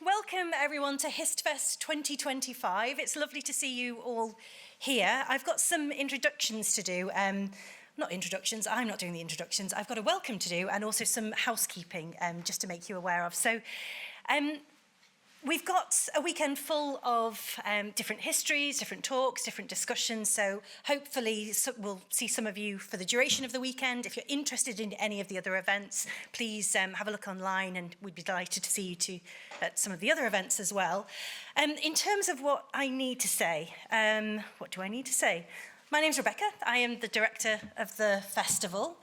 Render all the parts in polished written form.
welcome everyone to HistFest 2025. It's lovely to see you all here. I've got some introductions to do. Not introductions, I'm not doing the introductions. I've got a welcome to do and also some housekeeping just to make you aware of. So we've got a weekend full of different histories, different talks, different discussions. So hopefully we'll see some of you for the duration of the weekend. If you're interested in any of the other events, please have a look online, and we'd be delighted to see you at some of the other events as well. In terms of what I need to say, what do I need to say? My name's Rebecca. I am the director of the festival.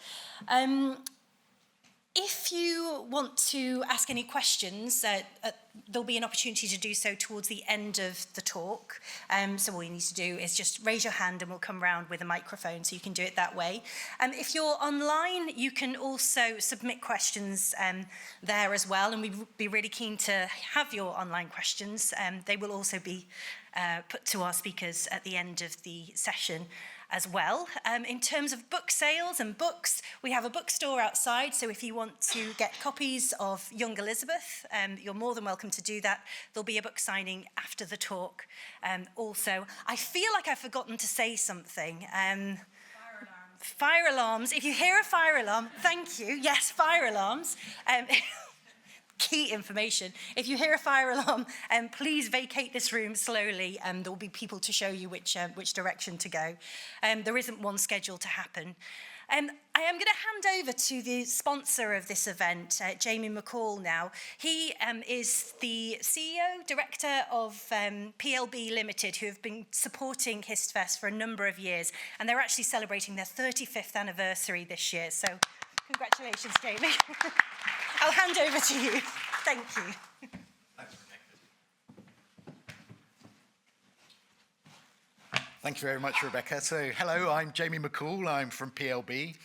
If you want to ask any questions, there'll be an opportunity to do so towards the end of the talk. So all you need to do is just raise your hand and we'll come round with a microphone, so you can do it that way. If you're online, you can also submit questions there as well, and we'd be really keen to have your online questions. They will also be put to our speakers at the end of the session as well. In terms of book sales and books, we have a bookstore outside, so if you want to get copies of Young Elizabeth, you're more than welcome to do that. There'll be a book signing after the talk. Also, I feel like I've forgotten to say something. Fire alarms. If you hear a fire alarm, thank you. Yes, fire alarms. Key information. If you hear a fire alarm, please vacate this room slowly, and there will be people to show you which direction to go. There isn't one scheduled to happen. I am going to hand over to the sponsor of this event, Jamie McCall now. He is the CEO, director of PLB Limited, who have been supporting HistFest for a number of years, and they're actually celebrating their 35th anniversary this year. So congratulations, Jamie. I'll hand over to you. Thank you. Thank you very much, Rebecca. So, hello, I'm Jamie McCall. I'm from PLB.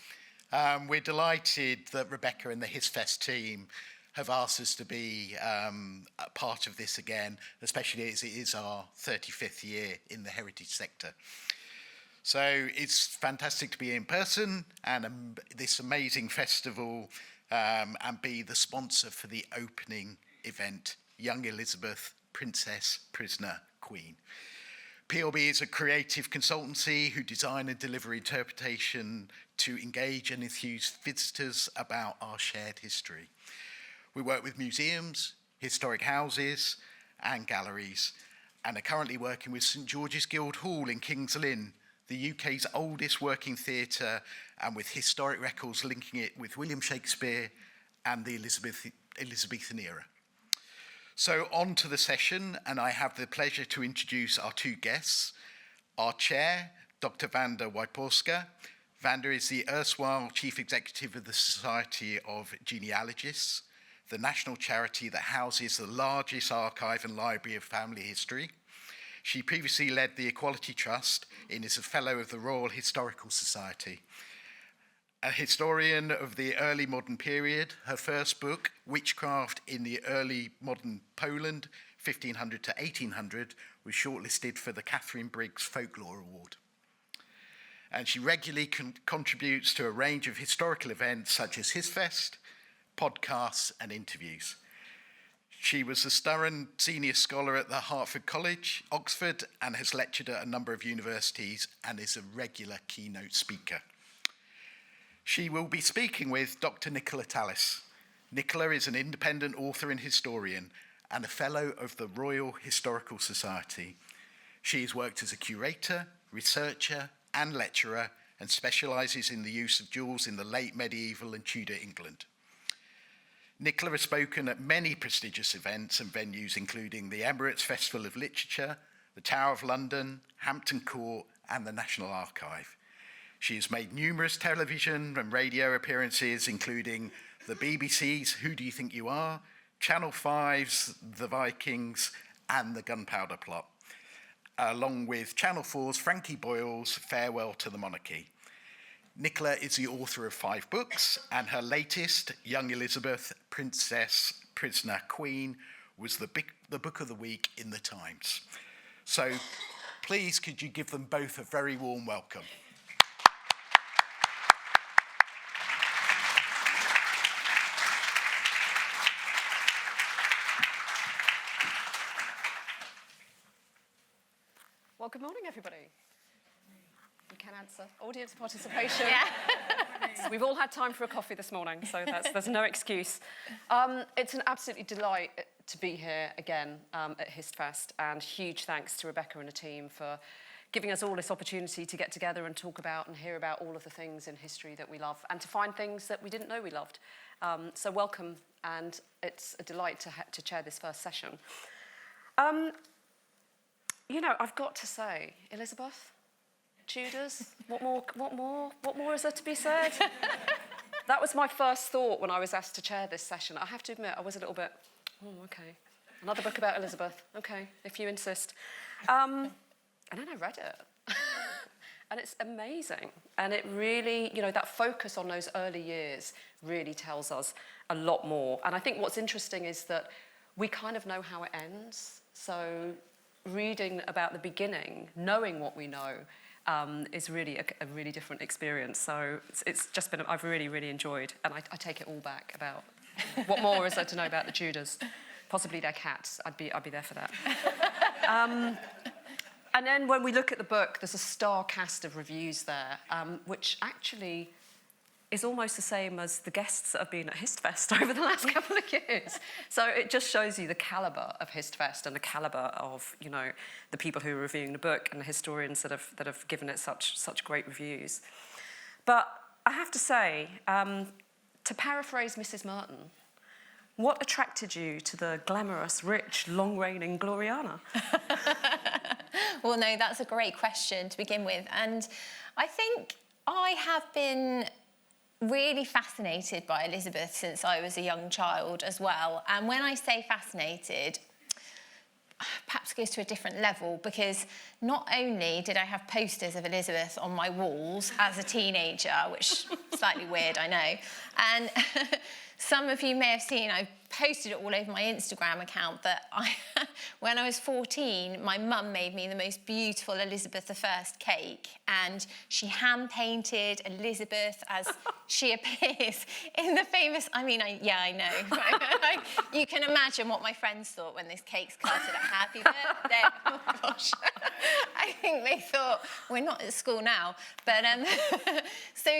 We're delighted that Rebecca and the HistFest team have asked us to be a part of this again, especially as it is our 35th year in the heritage sector. So it's fantastic to be in person and this amazing festival, and be the sponsor for the opening event, Young Elizabeth, Princess, Prisoner, Queen. PLB is a creative consultancy who design and deliver interpretation to engage and enthuse visitors about our shared history. We work with museums, historic houses, and galleries, and are currently working with St George's Guildhall in King's Lynn, the UK's oldest working theatre, and with historic records linking it with William Shakespeare and the Elizabethan era. So on to the session, and I have the pleasure to introduce our two guests. Our chair, Dr. Wanda Wyporska. Wanda is the erstwhile Chief Executive of the Society of Genealogists, the national charity that houses the largest archive and library of family history. She previously led the Equality Trust and is a Fellow of the Royal Historical Society. A historian of the early modern period, her first book, Witchcraft in the Early Modern Poland, 1500 to 1800, was shortlisted for the Catherine Briggs Folklore Award. And she regularly contributes to a range of historical events such as HistFest, podcasts, and interviews. She was the Sturron Senior Scholar at the Hertford College, Oxford, and has lectured at a number of universities and is a regular keynote speaker. She will be speaking with Dr. Nicola Tallis. Nicola is an independent author and historian and a Fellow of the Royal Historical Society. She has worked as a curator, researcher, and lecturer, and specialises in the use of jewels in the late medieval and Tudor England. Nicola has spoken at many prestigious events and venues, including the Emirates Festival of Literature, the Tower of London, Hampton Court, and the National Archive. She has made numerous television and radio appearances, including the BBC's Who Do You Think You Are?, Channel 5's The Vikings, and The Gunpowder Plot, along with Channel 4's Frankie Boyle's Farewell to the Monarchy. Nicola is the author of 5 books, and her latest, Young Elizabeth, Princess, Prisoner, Queen, was the book of the week in the Times. So please, could you give them both a very warm welcome? good morning, everybody. You can answer. Audience participation. So we've all had time for a coffee this morning, so there's no excuse. It's an absolute delight to be here again at HistFest, and huge thanks to Rebecca and the team for giving us all this opportunity to get together and talk about and hear about all of the things in history that we love, and to find things that we didn't know we loved. So welcome, and it's a delight to chair this first session. You know, I've got to say, Elizabeth, Tudors, what more is there to be said? That was my first thought when I was asked to chair this session. I have to admit, I was a little bit, okay. Another book about Elizabeth, okay, if you insist. And then I read it. And it's amazing. And it really, you know, that focus on those early years really tells us a lot more. And I think what's interesting is that we kind of know how it ends. So reading about the beginning, knowing what we know, is really a really different experience. So it's just been, I've really, really enjoyed, and I take it all back about what more is there to know about the Tudors, possibly their cats. I'd be there for that. And then when we look at the book, there's a star cast of reviews there, which actually is almost the same as the guests that have been at HistFest over the last couple of years. So it just shows you the calibre of HistFest and the calibre of, you know, the people who are reviewing the book and the historians that have given it such great reviews. But I have to say, to paraphrase Mrs. Merton, what attracted you to the glamorous, rich, long-reigning Gloriana? Well, no, that's a great question to begin with. And I think I have been really fascinated by Elizabeth since I was a young child as well. And when I say fascinated, perhaps goes to a different level, because not only did I have posters of Elizabeth on my walls as a teenager, which is slightly weird, I know, and some of you may have seen, I posted it all over my Instagram account, that when I was 14, my mum made me the most beautiful Elizabeth I cake, and she hand-painted Elizabeth as she appears in the famous, I know. You can imagine what my friends thought when this cake's cut at Happy Birthday. Oh, gosh. I think they thought, we're not at school now. But so,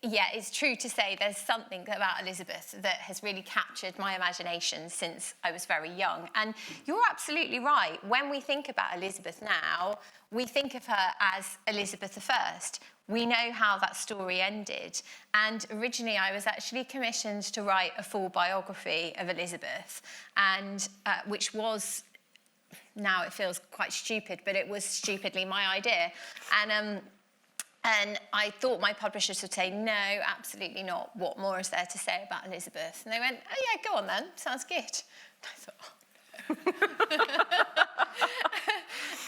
yeah, it's true to say there's something about Elizabeth that has really captured my imagination since I was very young. And you're absolutely right. When we think about Elizabeth now, we think of her as Elizabeth I. We know how that story ended. And originally, I was actually commissioned to write a full biography of Elizabeth, and which was, now it feels quite stupid, but it was stupidly my idea. And I thought my publishers would say, no, absolutely not. What more is there to say about Elizabeth? And they went, oh, yeah, go on then. Sounds good. And I thought,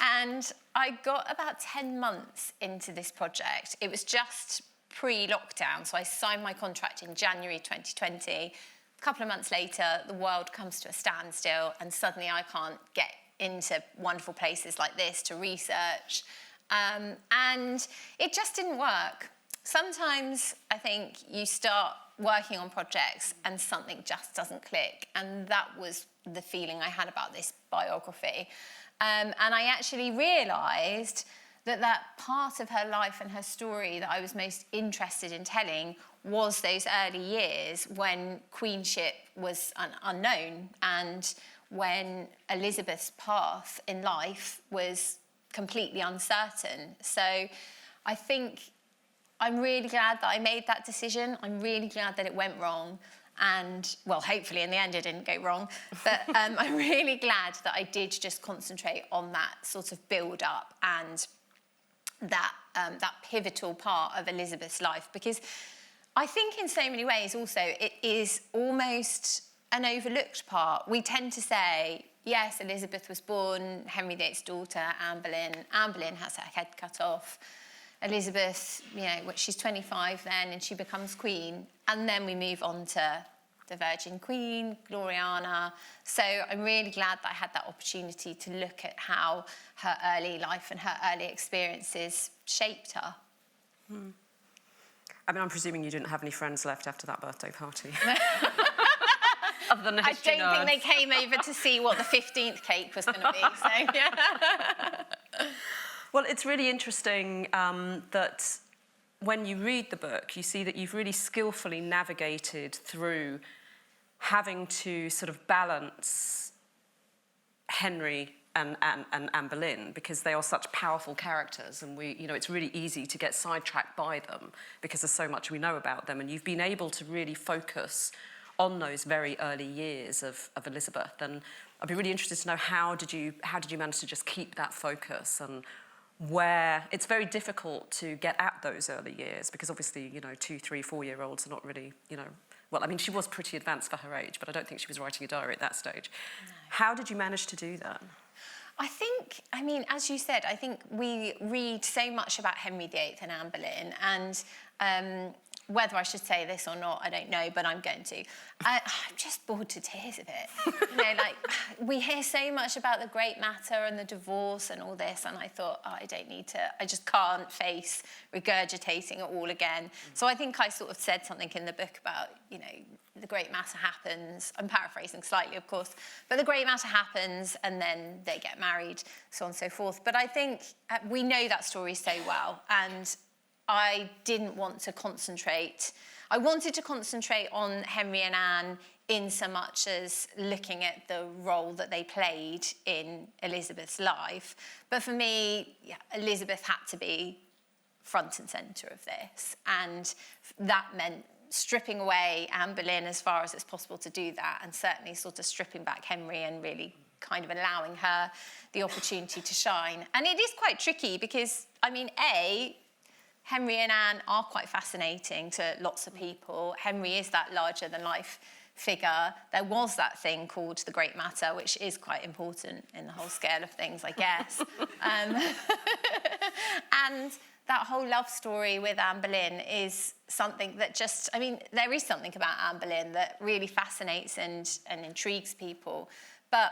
And I got about 10 months into this project. It was just pre-lockdown, so I signed my contract in January 2020. A couple of months later, the world comes to a standstill, and suddenly I can't get into wonderful places like this to research. And it just didn't work. Sometimes I think you start working on projects and something just doesn't click. And that was the feeling I had about this biography. And I actually realised that part of her life and her story that I was most interested in telling was those early years when queenship was unknown, and when Elizabeth's path in life was completely uncertain. So I think I'm really glad that I made that decision. I'm really glad that it went wrong. And, well, hopefully in the end it didn't go wrong. But I'm really glad that I did just concentrate on that sort of build-up and that pivotal part of Elizabeth's life. Because I think in so many ways also it is almost an overlooked part. We tend to say, yes, Elizabeth was born, Henry VIII's daughter, Anne Boleyn. Anne Boleyn has her head cut off. Elizabeth, you know, she's 25 then, and she becomes queen. And then we move on to the Virgin Queen, Gloriana. So I'm really glad that I had that opportunity to look at how her early life and her early experiences shaped her. Hmm. I mean, I'm presuming you didn't have any friends left after that birthday party. Other than the history I don't think they came over to see what the 15th cake was going to be. So, yeah. Well, it's really interesting that when you read the book, you see that you've really skillfully navigated through having to sort of balance Henry and Anne Boleyn, because they are such powerful characters, and it's really easy to get sidetracked by them because there's so much we know about them, and you've been able to really focus on those very early years of Elizabeth. And I'd be really interested to know how did you manage to just keep that focus, and where it's very difficult to get at those early years, because obviously 2, 3, 4-year-olds are not really well, I mean, she was pretty advanced for her age, but I don't think she was writing a diary at that stage. No. How did you manage to do that? I think, as you said, I think we read so much about Henry VIII and Anne Boleyn, and whether I should say this or not, I don't know, but I'm going to. I'm just bored to tears of it. We hear so much about the great matter and the divorce and all this, and I thought, I just can't face regurgitating it all again. So I think I sort of said something in the book about, the great matter happens. I'm paraphrasing slightly, of course, but the great matter happens, and then they get married, so on and so forth. But I think we know that story so well, and I didn't want to concentrate. I wanted to concentrate on Henry and Anne in so much as looking at the role that they played in Elizabeth's life. But for me, Elizabeth had to be front and centre of this. And that meant stripping away Anne Boleyn as far as it's possible to do that, and certainly sort of stripping back Henry and really kind of allowing her the opportunity to shine. And it is quite tricky because, Henry and Anne are quite fascinating to lots of people. Henry is that larger-than-life figure. There was that thing called the Great Matter, which is quite important in the whole scale of things, I guess. And that whole love story with Anne Boleyn is something that there is something about Anne Boleyn that really fascinates and intrigues people. But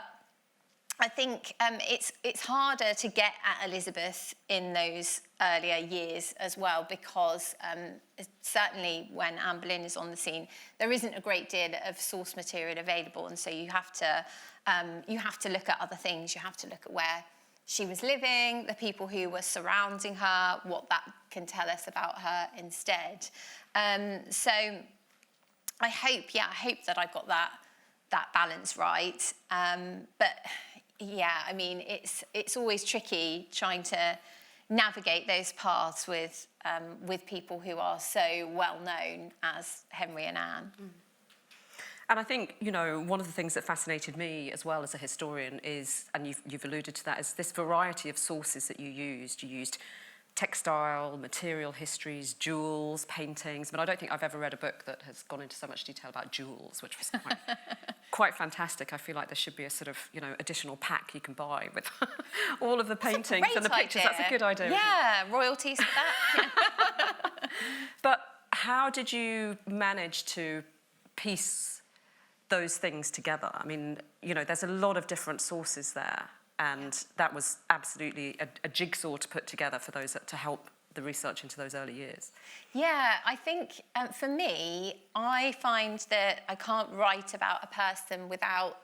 I think it's harder to get at Elizabeth in those earlier years as well, because certainly when Anne Boleyn is on the scene, there isn't a great deal of source material available, and so you have to look at other things. You have to look at where she was living, the people who were surrounding her, what that can tell us about her instead. So I hope that I got that balance right. But it's always tricky trying to navigate those paths with people who are so well known as Henry and Anne. And I think, one of the things that fascinated me as well as a historian is, and you've alluded to that, is this variety of sources that you used. You used textile, material histories, jewels, paintings, but I don't think I've ever read a book that has gone into so much detail about jewels, which was quite fantastic. I feel like there should be a sort of, additional pack you can buy with all of the paintings and the pictures. Idea. That's a good idea. Yeah, royalties for that. But how did you manage to piece those things together? There's a lot of different sources there. And that was absolutely a jigsaw to put together for those to help the research into those early years. Yeah, I think for me, I find that I can't write about a person without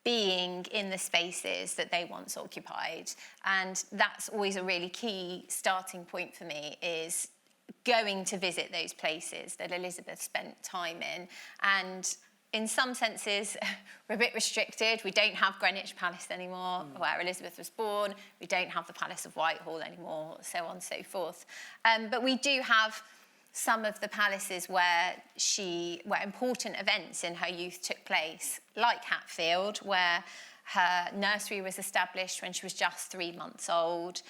being in the spaces that they once occupied. And that's always a really key starting point for me, is going to visit those places that Elizabeth spent time in. And in some senses, we're a bit restricted. We don't have Greenwich Palace anymore, where Elizabeth was born. We don't have the Palace of Whitehall anymore, so on and so forth. But we do have some of the palaces where important events in her youth took place, like Hatfield, where her nursery was established when she was just 3 months old,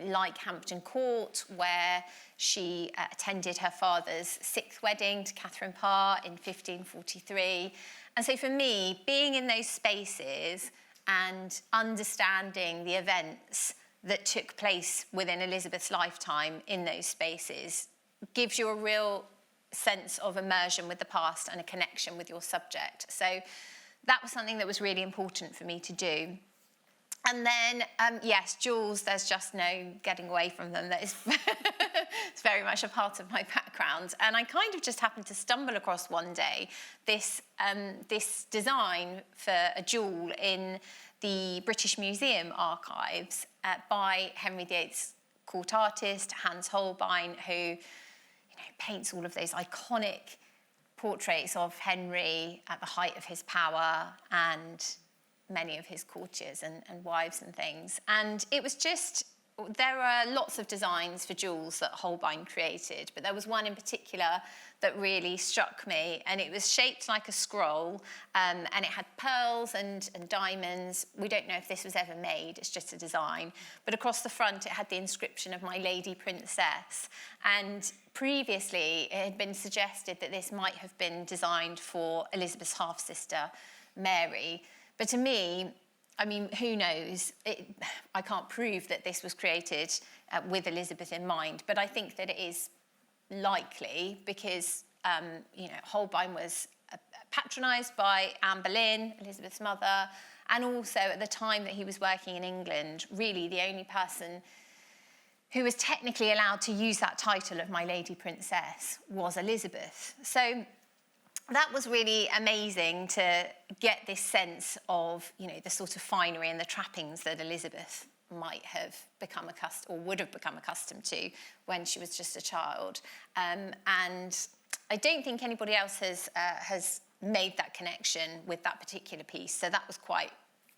like Hampton Court, where she attended her father's 6th wedding to Catherine Parr in 1543. And so for me, being in those spaces and understanding the events that took place within Elizabeth's lifetime in those spaces gives you a real sense of immersion with the past and a connection with your subject. So that was something that was really important for me to do. And then, yes, jewels, there's just no getting away from them. That is it's very much a part of my background. And I kind of just happened to stumble across one day this design for a jewel in the British Museum archives. by Henry VIII's court artist, Hans Holbein, who paints all of those iconic portraits of Henry at the height of his power and many of his courtiers and wives and things. And it was just, there are lots of designs for jewels that Holbein created, but there was one in particular that really struck me, and it was shaped like a scroll, and it had pearls and diamonds. We don't know if this was ever made, it's just a design. But across the front, it had the inscription of My Lady Princess. And previously, it had been suggested that this might have been designed for Elizabeth's half-sister, Mary. But to me, I mean, who knows? I can't prove that this was created with Elizabeth in mind, but I think that it is likely because, Holbein was patronised by Anne Boleyn, Elizabeth's mother, and also at the time that he was working in England, really the only person who was technically allowed to use that title of My Lady Princess was Elizabeth. So that was really amazing to get this sense of, the sort of finery and the trappings that Elizabeth might have become accustomed, or would have become accustomed to when she was just a child. And I don't think anybody else has made that connection with that particular piece, so that was quite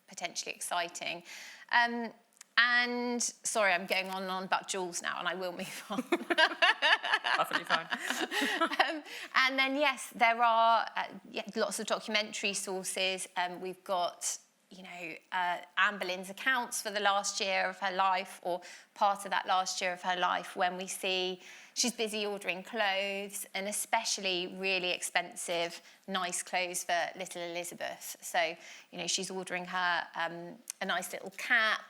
potentially exciting. And sorry, I'm going on and on about jewels now, and I will move on. Perfectly fine. And then, yes, there are lots of documentary sources. We've got, Anne Boleyn's accounts for the last year of her life, or part of that last year of her life, when we see she's busy ordering clothes, and especially really expensive, nice clothes for little Elizabeth. So, she's ordering her a nice little cap,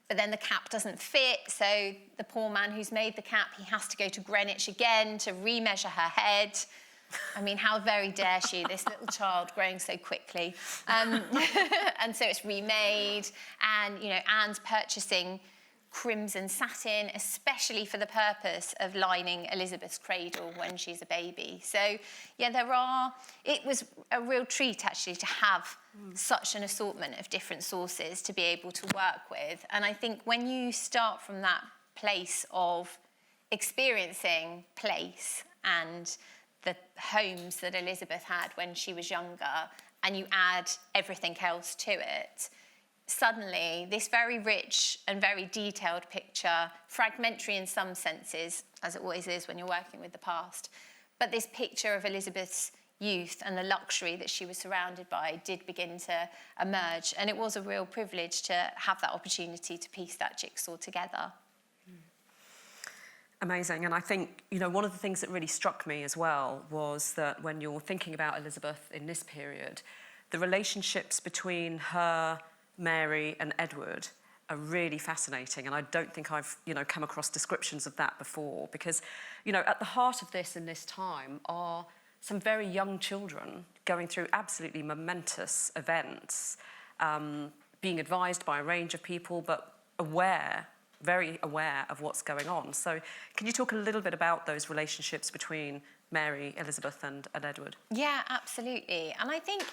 but then the cap doesn't fit, so the poor man who's made the cap, he has to go to Greenwich again to remeasure her head. I mean, how very dare she, this little child growing so quickly. And so it's remade, and, Anne's purchasing crimson satin, especially for the purpose of lining Elizabeth's cradle when she's a baby. So, yeah, it was a real treat, actually, to have such an assortment of different sources to be able to work with. And I think when you start from that place of experiencing place and the homes that Elizabeth had when she was younger, and you add everything else to it, suddenly this very rich and very detailed picture, fragmentary in some senses, as it always is when you're working with the past, but this picture of Elizabeth's youth and the luxury that she was surrounded by did begin to emerge. And it was a real privilege to have that opportunity to piece that jigsaw together. Amazing. And I think, one of the things that really struck me as well was that when you're thinking about Elizabeth in this period, the relationships between her, Mary and Edward are really fascinating, and I don't think I've come across descriptions of that before, because at the heart of this in this time are some very young children going through absolutely momentous events, being advised by a range of people, but very aware of what's going on. So can you talk a little bit about those relationships between Mary, Elizabeth and Edward? Yeah, absolutely. And I think,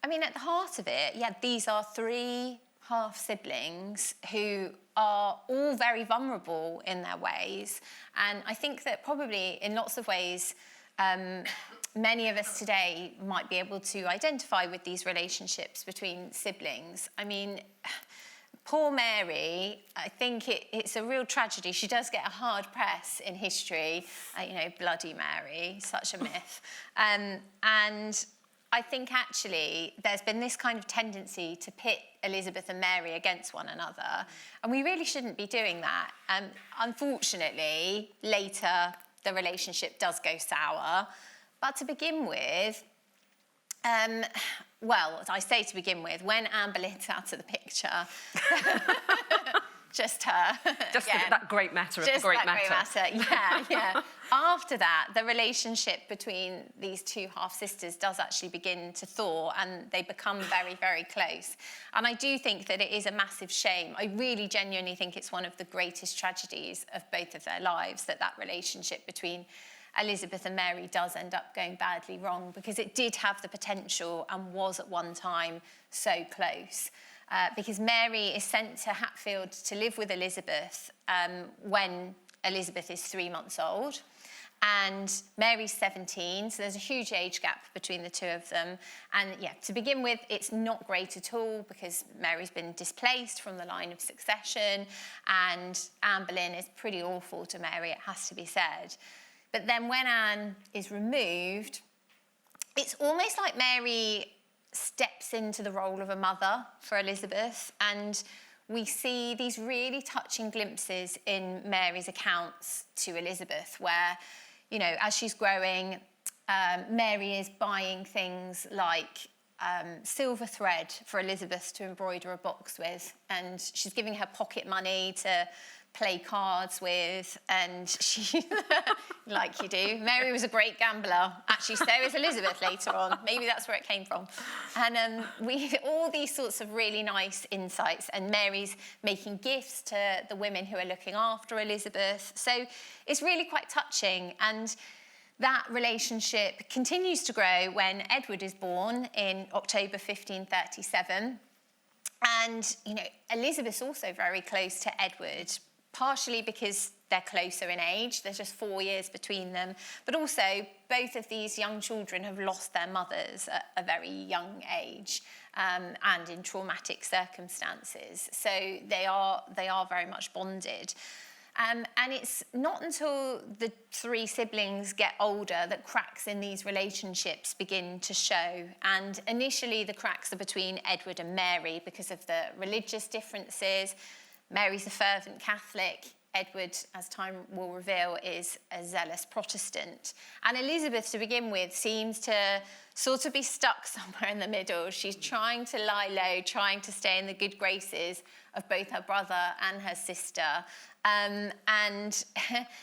at the heart of it, these are three half-siblings who are all very vulnerable in their ways. And I think that probably in lots of ways, many of us today might be able to identify with these relationships between siblings. Poor Mary, I think it's a real tragedy. She does get a hard press in history, Bloody Mary, such a myth. And I think actually there's been this kind of tendency to pit Elizabeth and Mary against one another, and we really shouldn't be doing that. Unfortunately, later the relationship does go sour, but to begin with, I say to begin with, when Anne Boleyn's out of the picture, just her. Just that great matter of the great matter. Great matter, yeah. After that, the relationship between these two half-sisters does actually begin to thaw, and they become very, very close. And I do think that it is a massive shame. I really genuinely think it's one of the greatest tragedies of both of their lives, that relationship between Elizabeth and Mary does end up going badly wrong, because it did have the potential and was at one time so close. because Mary is sent to Hatfield to live with Elizabeth when Elizabeth is 3 months old. And Mary's 17, so there's a huge age gap between the two of them. And yeah, to begin with, it's not great at all because Mary's been displaced from the line of succession, and Anne Boleyn is pretty awful to Mary, it has to be said. But then when Anne is removed, it's almost like Mary steps into the role of a mother for Elizabeth, and we see these really touching glimpses in Mary's accounts to Elizabeth where, you know, as she's growing, Mary is buying things like silver thread for Elizabeth to embroider a box with, and she's giving her pocket money to play cards with, and she, like you do. Mary was a great gambler. Actually, so is Elizabeth later on. Maybe that's where it came from. And all these sorts of really nice insights, and Mary's making gifts to the women who are looking after Elizabeth. So it's really quite touching, and that relationship continues to grow when Edward is born in October 1537. And, you know, Elizabeth's also very close to Edward, partially because they're closer in age, there's just 4 years between them, but also both of these young children have lost their mothers at a very young age and in traumatic circumstances. So they are very much bonded. And it's not until the three siblings get older that cracks in these relationships begin to show. And initially the cracks are between Edward and Mary because of the religious differences. Mary's a fervent Catholic. Edward, as time will reveal, is a zealous Protestant. And Elizabeth, to begin with, seems to sort of be stuck somewhere in the middle. She's trying to lie low, trying to stay in the good graces of both her brother and her sister. And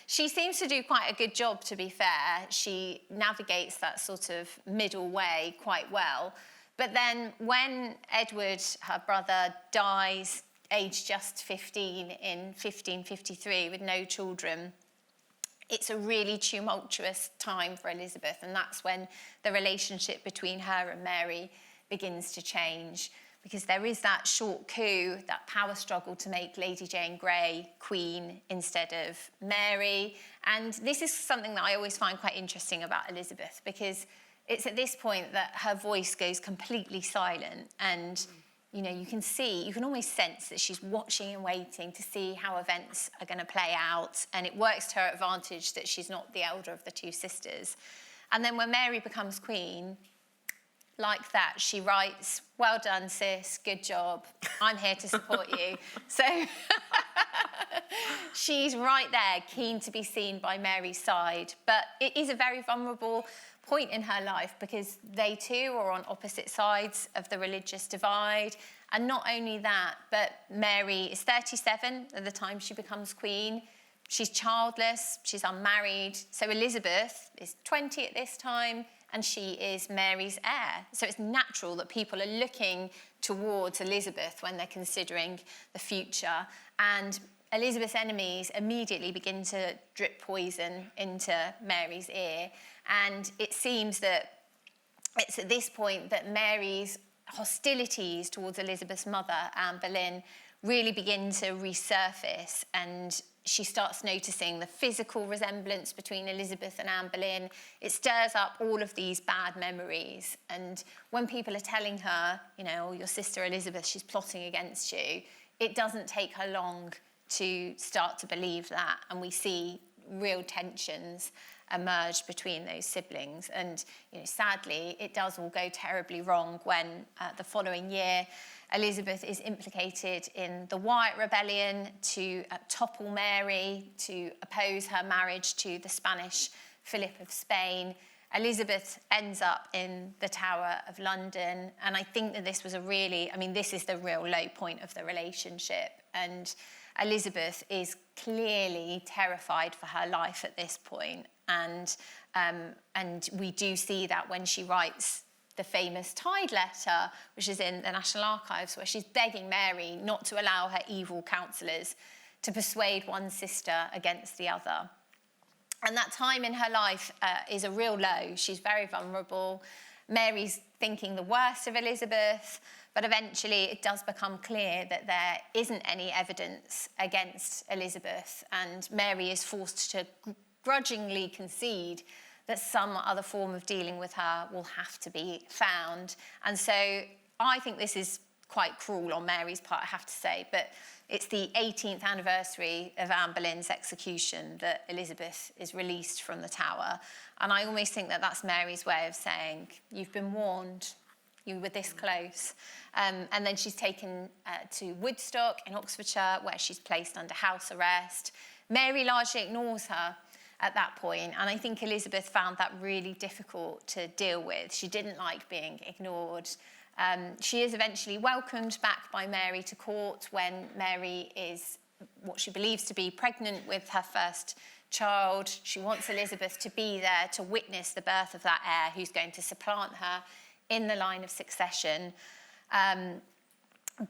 she seems to do quite a good job, to be fair. She navigates that sort of middle way quite well. But then when Edward, her brother, dies, aged just 15 in 1553 with no children, it's a really tumultuous time for Elizabeth, and that's when the relationship between her and Mary begins to change, because there is that short coup, that power struggle to make Lady Jane Grey queen instead of Mary. And this is something that I always find quite interesting about Elizabeth, because it's at this point that her voice goes completely silent, and you know, you can almost sense that she's watching and waiting to see how events are going to play out, and it works to her advantage that she's not the elder of the two sisters. And then when Mary becomes queen, like that, she writes, "Well done, sis, good job, I'm here to support you." So she's right there, keen to be seen by Mary's side. But it is a very vulnerable point in her life because they too are on opposite sides of the religious divide. And not only that, but Mary is 37 at the time she becomes queen. She's childless, she's unmarried. So Elizabeth is 20 at this time, and she is Mary's heir. So it's natural that people are looking towards Elizabeth when they're considering the future. And Elizabeth's enemies immediately begin to drip poison into Mary's ear. And it seems that it's at this point that Mary's hostilities towards Elizabeth's mother, Anne Boleyn, really begin to resurface, and she starts noticing the physical resemblance between Elizabeth and Anne Boleyn. It stirs up all of these bad memories, and when people are telling her, you know, "Oh, your sister Elizabeth, she's plotting against you," it doesn't take her long to start to believe that, and we see real tensions emerge between those siblings. And you know, sadly, it does all go terribly wrong when the following year Elizabeth is implicated in the Wyatt Rebellion to topple Mary, to oppose her marriage to the Spanish Philip of Spain. Elizabeth ends up in the Tower of London, and I think that this was this is the real low point of the relationship, and Elizabeth is clearly terrified for her life at this point, and we do see that when she writes the famous Tide letter, which is in the National Archives, where she's begging Mary not to allow her evil counsellors to persuade one sister against the other. And that time in her life is a real low. She's very vulnerable. Mary's thinking the worst of Elizabeth, but eventually it does become clear that there isn't any evidence against Elizabeth, and Mary is forced to grudgingly concede that some other form of dealing with her will have to be found. And so I think this is quite cruel on Mary's part, I have to say, but it's the 18th anniversary of Anne Boleyn's execution that Elizabeth is released from the Tower. And I almost think that that's Mary's way of saying, you've been warned, you were this close. And then she's taken to Woodstock in Oxfordshire, where she's placed under house arrest. Mary largely ignores her at that point, and I think Elizabeth found that really difficult to deal with. She didn't like being ignored. She is eventually welcomed back by Mary to court when Mary is what she believes to be pregnant with her first child. She wants Elizabeth to be there to witness the birth of that heir who's going to supplant her in the line of succession.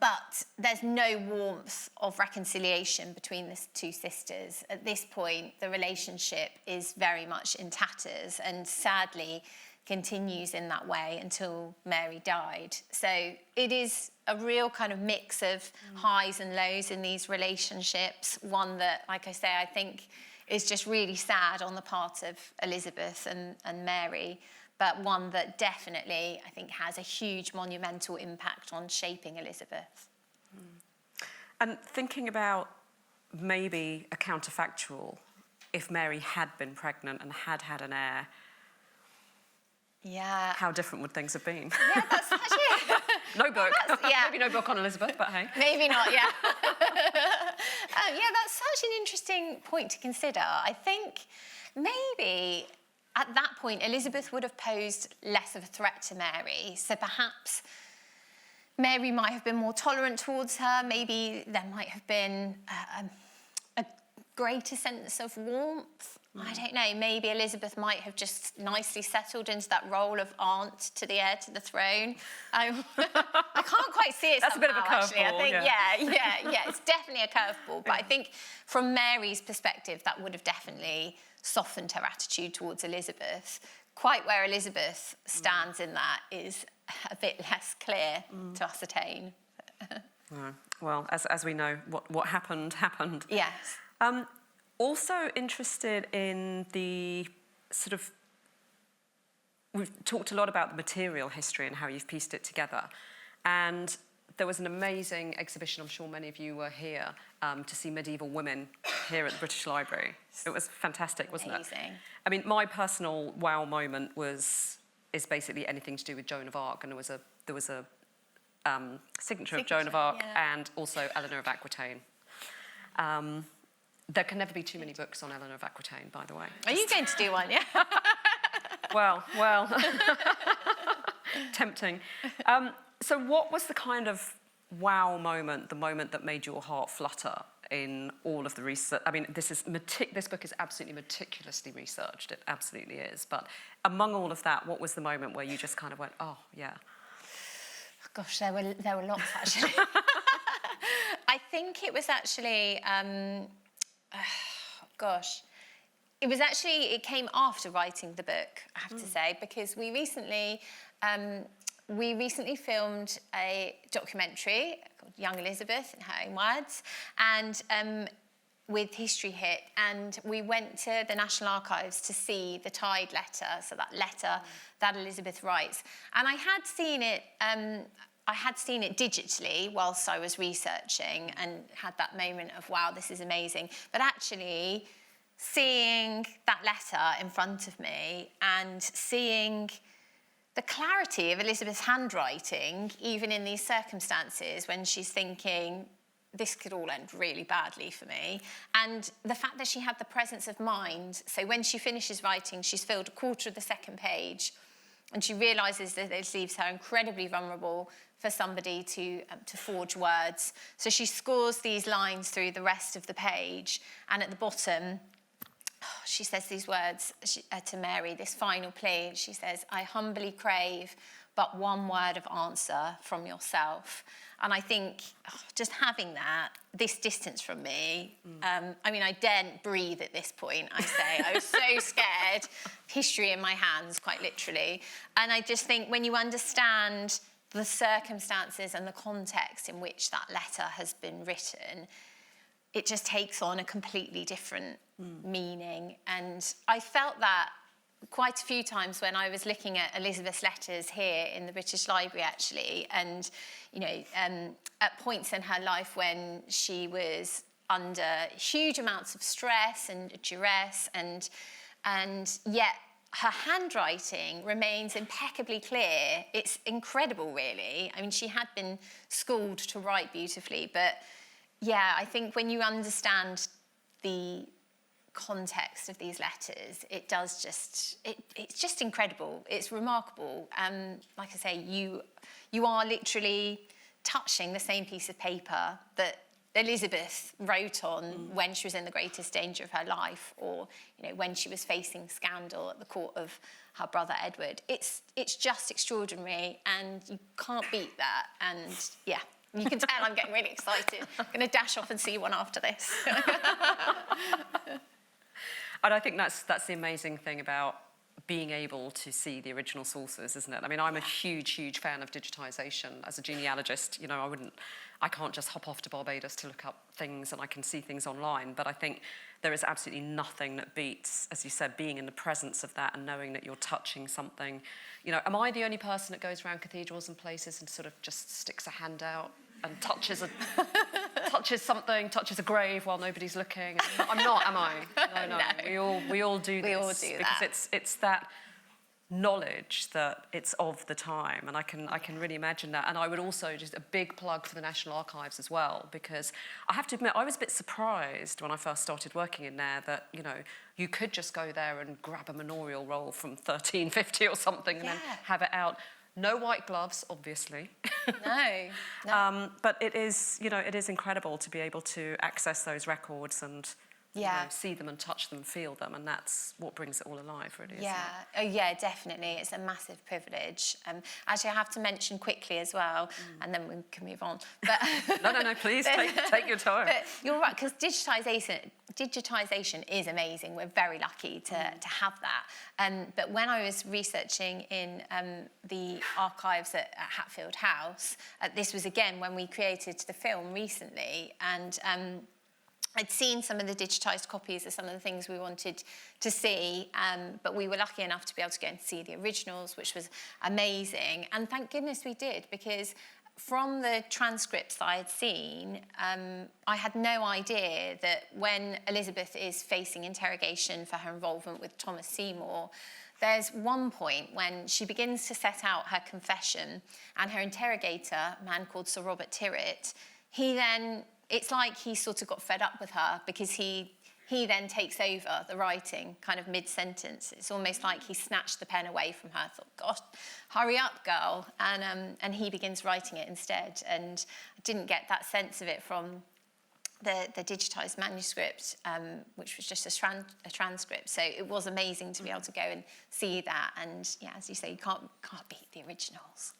But there's no warmth of reconciliation between the two sisters. At this point, the relationship is very much in tatters and sadly continues in that way until Mary died. So it is a real kind of mix of highs and lows in these relationships. One that, like I say, I think is just really sad on the part of Elizabeth and Mary, but one that definitely, I think, has a huge monumental impact on shaping Elizabeth. And thinking about maybe a counterfactual, if Mary had been pregnant and had had an heir, yeah, how different would things have been? Yeah, that's actually... No book. Yeah. Maybe no book on Elizabeth, but hey. Maybe not, yeah. Yeah, that's such an interesting point to consider. I think maybe at that point, Elizabeth would have posed less of a threat to Mary. So perhaps Mary might have been more tolerant towards her. Maybe there might have been a greater sense of warmth. I don't know, maybe Elizabeth might have just nicely settled into that role of aunt to the heir to the throne. I can't quite see it. That's somehow, a bit of a actually. I curveball, think, yeah, it's definitely a curveball. But I think from Mary's perspective, that would have definitely softened her attitude towards Elizabeth. Quite where Elizabeth stands in that is a bit less clear to ascertain. Well, as we know, what happened. Yes. Also interested in the sort of... We've talked a lot about the material history and how you've pieced it together. And there was an amazing exhibition, I'm sure many of you were here, to see medieval women here at the British Library. It was fantastic, wasn't it? Amazing. I mean, my personal wow moment is basically anything to do with Joan of Arc, and there was a signature of Joan of Arc, yeah. and also Eleanor of Aquitaine. There can never be too many books on Eleanor of Aquitaine, by the way. Are you going to do one, yeah? Well, tempting. So what was the kind of wow moment, the moment that made your heart flutter in all of the research? I mean, this book is absolutely meticulously researched. It absolutely is. But among all of that, what was the moment where you just kind of went, oh, yeah? Gosh, there were lots, actually. I think it was actually... it came after writing the book, I have to say, because we recently filmed a documentary called Young Elizabeth in Her Own Words, and with History Hit, and we went to the National Archives to see the Tide letter, so that letter that Elizabeth writes, and I had seen it digitally whilst I was researching and had that moment of, wow, this is amazing. But actually, seeing that letter in front of me and seeing the clarity of Elizabeth's handwriting, even in these circumstances when she's thinking, this could all end really badly for me, and the fact that she had the presence of mind, so when she finishes writing, she's filled a quarter of the second page, and she realises that this leaves her incredibly vulnerable for somebody to forge words. So she scores these lines through the rest of the page, and at the bottom, she says these words to Mary, this final plea. She says, I humbly crave but one word of answer from yourself. And I think just having that, this distance from me, I mean, I daren't breathe at this point, I say. I was so scared, history in my hands, quite literally. And I just think when you understand the circumstances and the context in which that letter has been written, it just takes on a completely different meaning. And I felt that quite a few times when I was looking at Elizabeth's letters here in the British Library, actually, and, you know, at points in her life when she was under huge amounts of stress and duress, and yet her handwriting remains impeccably clear. It's incredible, really. I mean, she had been schooled to write beautifully, but yeah, I think when you understand the context of these letters, it does just, it's just incredible. It's remarkable. Like I say, you are literally touching the same piece of paper that Elizabeth wrote on when she was in the greatest danger of her life, or, you know, when she was facing scandal at the court of her brother Edward. It's just extraordinary, and you can't beat that. And yeah, you can tell I'm getting really excited. I'm going to dash off and see one after this. And I think that's the amazing thing about being able to see the original sources, isn't it? I mean, I'm a huge, huge fan of digitisation. As a genealogist, you know, I can't just hop off to Barbados to look up things, and I can see things online. But I think there is absolutely nothing that beats, as you said, being in the presence of that and knowing that you're touching something. You know, am I the only person that goes around cathedrals and places and sort of just sticks a hand out and touches something, touches a grave while nobody's looking? I'm not, am I? No. We all do this. We all do that. Because it's that knowledge that it's of the time, and I can really imagine that. And I would also, just a big plug for the National Archives as well, because I have to admit, I was a bit surprised when I first started working in there that, you know, you could just go there and grab a manorial roll from 1350 or something and then have it out. No white gloves, obviously. No. But it is, you know, it is incredible to be able to access those records and you know, see them and touch them, feel them, and that's what brings it all alive, really, isn't it? Oh, yeah, definitely. It's a massive privilege. Actually, I have to mention quickly as well, and then we can move on. But no, please, take your time. But you're right, because digitisation is amazing. We're very lucky to have that. But when I was researching in the archives at Hatfield House, this was, again, when we created the film recently, and I'd seen some of the digitised copies of some of the things we wanted to see, but we were lucky enough to be able to go and see the originals, which was amazing. And thank goodness we did, because from the transcripts I had seen, I had no idea that when Elizabeth is facing interrogation for her involvement with Thomas Seymour, there's one point when she begins to set out her confession, and her interrogator, a man called Sir Robert Tyrwhitt, it's like he sort of got fed up with her, because he then takes over the writing kind of mid-sentence. It's almost like he snatched the pen away from her, thought, gosh, hurry up, girl, and he begins writing it instead. And I didn't get that sense of it from the digitised manuscript, which was just a transcript. So it was amazing to be able to go and see that. And yeah, as you say, you can't beat the originals.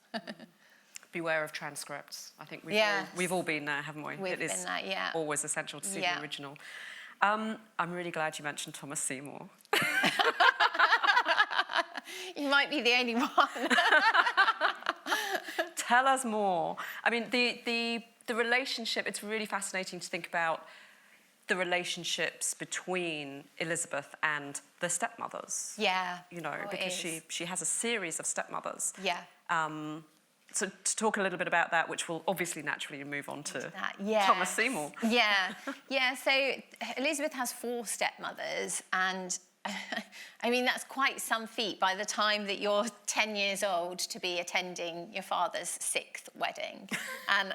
Beware of transcripts. I think we've all been there, haven't we? We've been there, yeah. Always essential to see the original. I'm really glad you mentioned Thomas Seymour. You might be the only one. Tell us more. I mean, the relationship, it's really fascinating to think about the relationships between Elizabeth and the stepmothers. Yeah. You know, because she has a series of stepmothers. Yeah. So to talk a little bit about that, which will obviously naturally move on to yes. Thomas Seymour. Yeah. So Elizabeth has 4 stepmothers, and I mean, that's quite some feat by the time that you're 10 years old to be attending your father's 6th wedding. And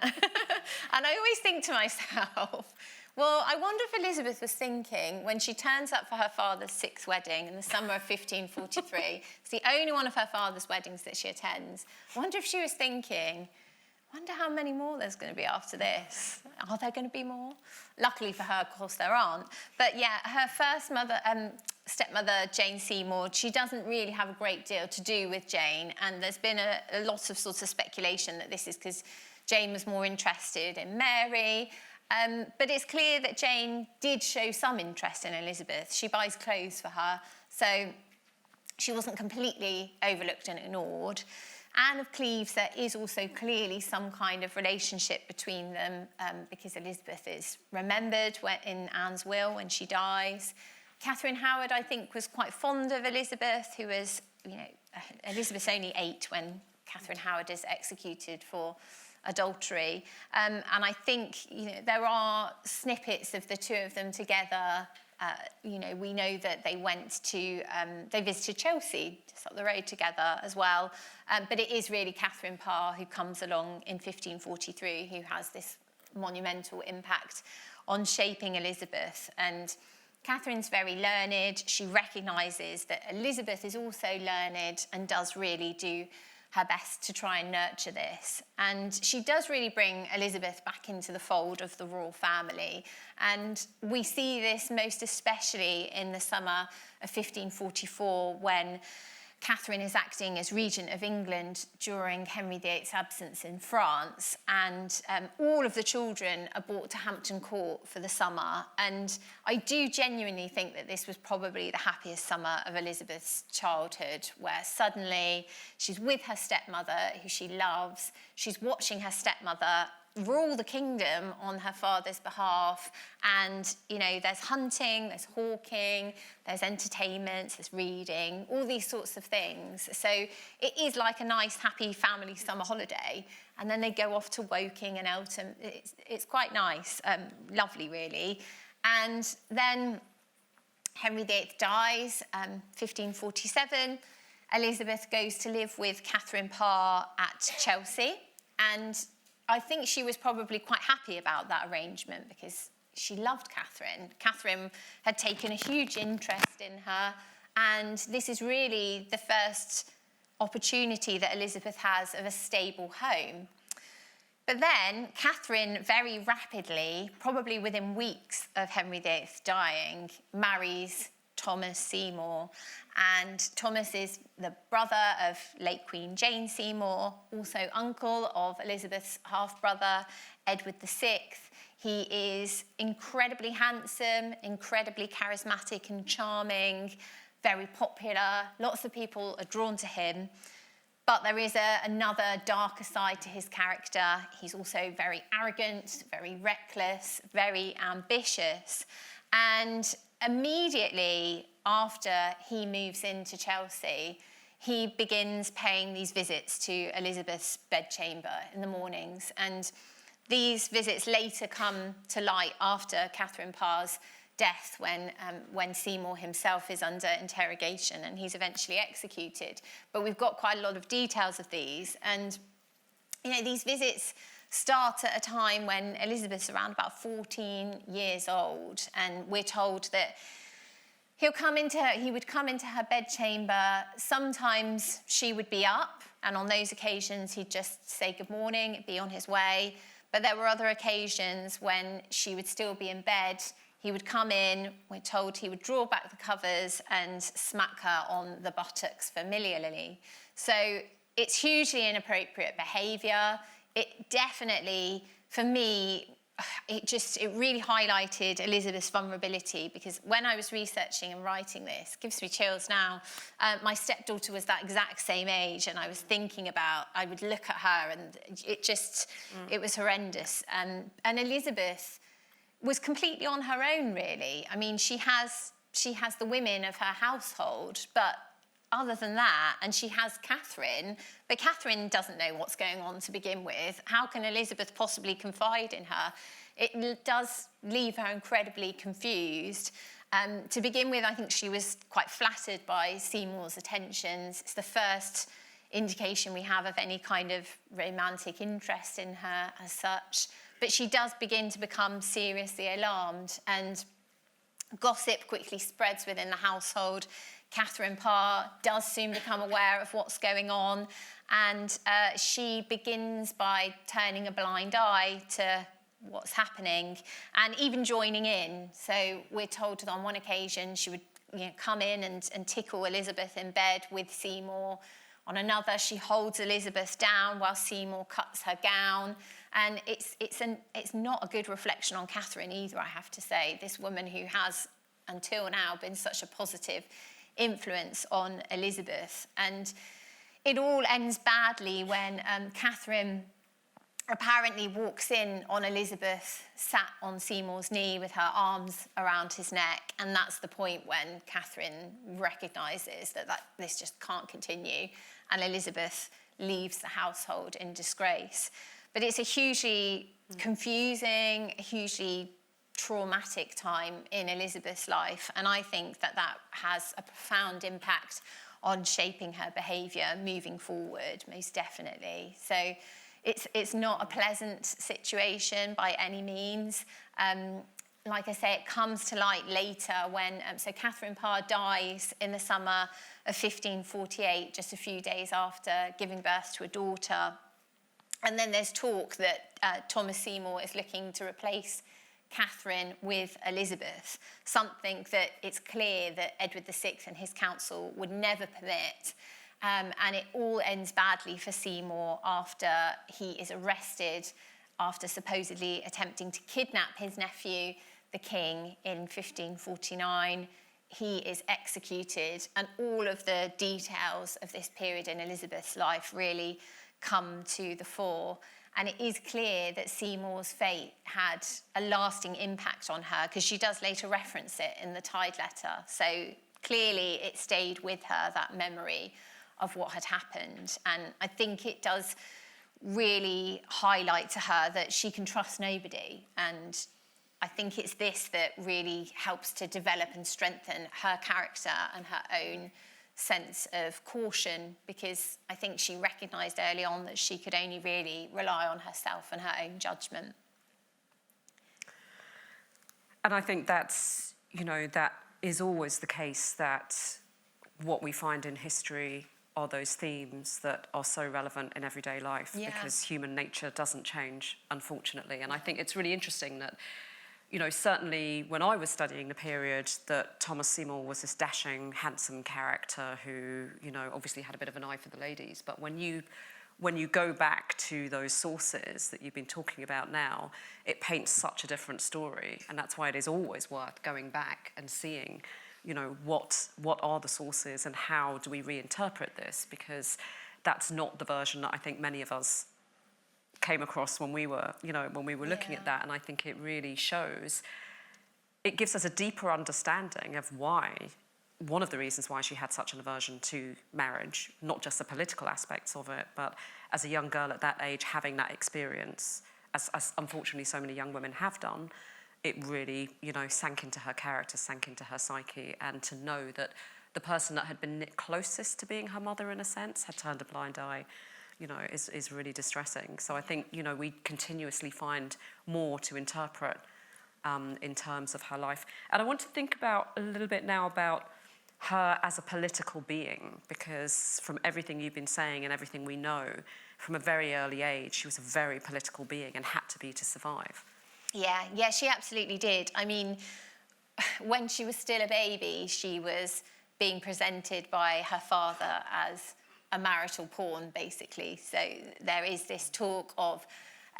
I always think to myself, well, I wonder if Elizabeth was thinking, when she turns up for her father's 6th wedding in the summer of 1543, it's the only one of her father's weddings that she attends, I wonder if she was thinking, wonder how many more there's going to be after this. Are there going to be more? Luckily for her, of course, there aren't. But yeah, her first stepmother, Jane Seymour, she doesn't really have a great deal to do with Jane. And there's been a lot of sort of speculation that this is because Jane was more interested in Mary. But it's clear that Jane did show some interest in Elizabeth. She buys clothes for her, so she wasn't completely overlooked and ignored. Anne of Cleves, there is also clearly some kind of relationship between them because Elizabeth is remembered in Anne's will when she dies. Catherine Howard, I think, was quite fond of Elizabeth, who was, Elizabeth's only 8 when Catherine Howard is executed for adultery. And I think, there are snippets of the two of them together. We know that they they visited Chelsea, just up the road together as well. But it is really Catherine Parr who comes along in 1543 who has this monumental impact on shaping Elizabeth. And Catherine's very learned. She recognises that Elizabeth is also learned and does really do her best to try and nurture this. And she does really bring Elizabeth back into the fold of the royal family. And we see this most especially in the summer of 1544 when Catherine is acting as regent of England during Henry VIII's absence in France, and all of the children are brought to Hampton Court for the summer. And I do genuinely think that this was probably the happiest summer of Elizabeth's childhood, where suddenly she's with her stepmother, who she loves. She's watching her stepmother rule the kingdom on her father's behalf, and there's hunting, there's hawking, there's entertainment, there's reading, all these sorts of things. So it is like a nice happy family summer holiday, and then they go off to Woking and Eltham. It's quite nice, lovely really. And then Henry VIII dies, 1547. Elizabeth goes to live with Catherine Parr at Chelsea, and I think she was probably quite happy about that arrangement because she loved Catherine. Catherine had taken a huge interest in her, and this is really the first opportunity that Elizabeth has of a stable home. But then Catherine very rapidly, probably within weeks of Henry VIII dying, marries Thomas Seymour. And Thomas is the brother of late Queen Jane Seymour, also uncle of Elizabeth's half-brother, Edward VI. He is incredibly handsome, incredibly charismatic and charming, very popular. Lots of people are drawn to him. But there is another darker side to his character. He's also very arrogant, very reckless, very ambitious. And immediately after he moves into Chelsea, he begins paying these visits to Elizabeth's bedchamber in the mornings. And these visits later come to light after Catherine Parr's death when Seymour himself is under interrogation and he's eventually executed. But we've got quite a lot of details of these. And, these visits start at a time when Elizabeth's around about 14 years old, and we're told that he would come into her bedchamber. Sometimes she would be up, and on those occasions he'd just say good morning, be on his way. But there were other occasions when she would still be in bed. He would come in, we're told he would draw back the covers and smack her on the buttocks familiarly. So it's hugely inappropriate behaviour. It definitely, for me, it really highlighted Elizabeth's vulnerability, because when I was researching and writing this, it gives me chills now. My stepdaughter was that exact same age, and I was thinking about, I would look at her and it was horrendous. And Elizabeth was completely on her own, really. I mean, she has the women of her household, but other than that, and she has Catherine, but Catherine doesn't know what's going on to begin with. How can Elizabeth possibly confide in her? It does leave her incredibly confused. To begin with, I think she was quite flattered by Seymour's attentions. It's the first indication we have of any kind of romantic interest in her as such. But she does begin to become seriously alarmed, and gossip quickly spreads within the household. Catherine Parr does soon become aware of what's going on, and she begins by turning a blind eye to what's happening and even joining in. So we're told that on one occasion she would come in and tickle Elizabeth in bed with Seymour. On another, she holds Elizabeth down while Seymour cuts her gown. And it's not a good reflection on Catherine either, I have to say. This woman who has, until now, been such a positive influence on Elizabeth. And it all ends badly when Catherine apparently walks in on Elizabeth sat on Seymour's knee with her arms around his neck, and that's the point when Catherine recognises that this just can't continue, and Elizabeth leaves the household in disgrace. But it's a hugely confusing, hugely traumatic time in Elizabeth's life, and I think that has a profound impact on shaping her behaviour moving forward, most definitely. So it's not a pleasant situation by any means. Like I say, it comes to light later when... so Catherine Parr dies in the summer of 1548, just a few days after giving birth to a daughter. And then there's talk that Thomas Seymour is looking to replace Catherine with Elizabeth, something that it's clear that Edward VI and his council would never permit. And it all ends badly for Seymour after he is arrested after supposedly attempting to kidnap his nephew, the king, in 1549. He is executed, and all of the details of this period in Elizabeth's life really come to the fore. And it is clear that Seymour's fate had a lasting impact on her, because she does later reference it in the Tide letter. So clearly it stayed with her, that memory of what had happened. And I think it does really highlight to her that she can trust nobody. And I think it's this that really helps to develop and strengthen her character and her own sense of caution, because I think she recognised early on that she could only really rely on herself and her own judgment. And I think that's, that is always the case, that what we find in history are those themes that are so relevant in everyday life, because human nature doesn't change, unfortunately. And I think it's really interesting that, certainly when I was studying the period, that Thomas Seymour was this dashing, handsome character who, obviously had a bit of an eye for the ladies. But when you go back to those sources that you've been talking about now, it paints such a different story. And that's why it is always worth going back and seeing, what are the sources and how do we reinterpret this? Because that's not the version that I think many of us came across when we were, looking at that. And I think it really shows, it gives us a deeper understanding of one of the reasons why she had such an aversion to marriage, not just the political aspects of it, but as a young girl at that age, having that experience, as unfortunately so many young women have done, it really, sank into her character, sank into her psyche, and to know that the person that had been closest to being her mother, in a sense, had turned a blind eye, is really distressing. So I think, we continuously find more to interpret in terms of her life. And I want to think about a little bit now about her as a political being, because from everything you've been saying and everything we know, from a very early age, she was a very political being and had to be to survive. Yeah, she absolutely did. I mean, when she was still a baby, she was being presented by her father as a marital pawn, basically. So there is this talk of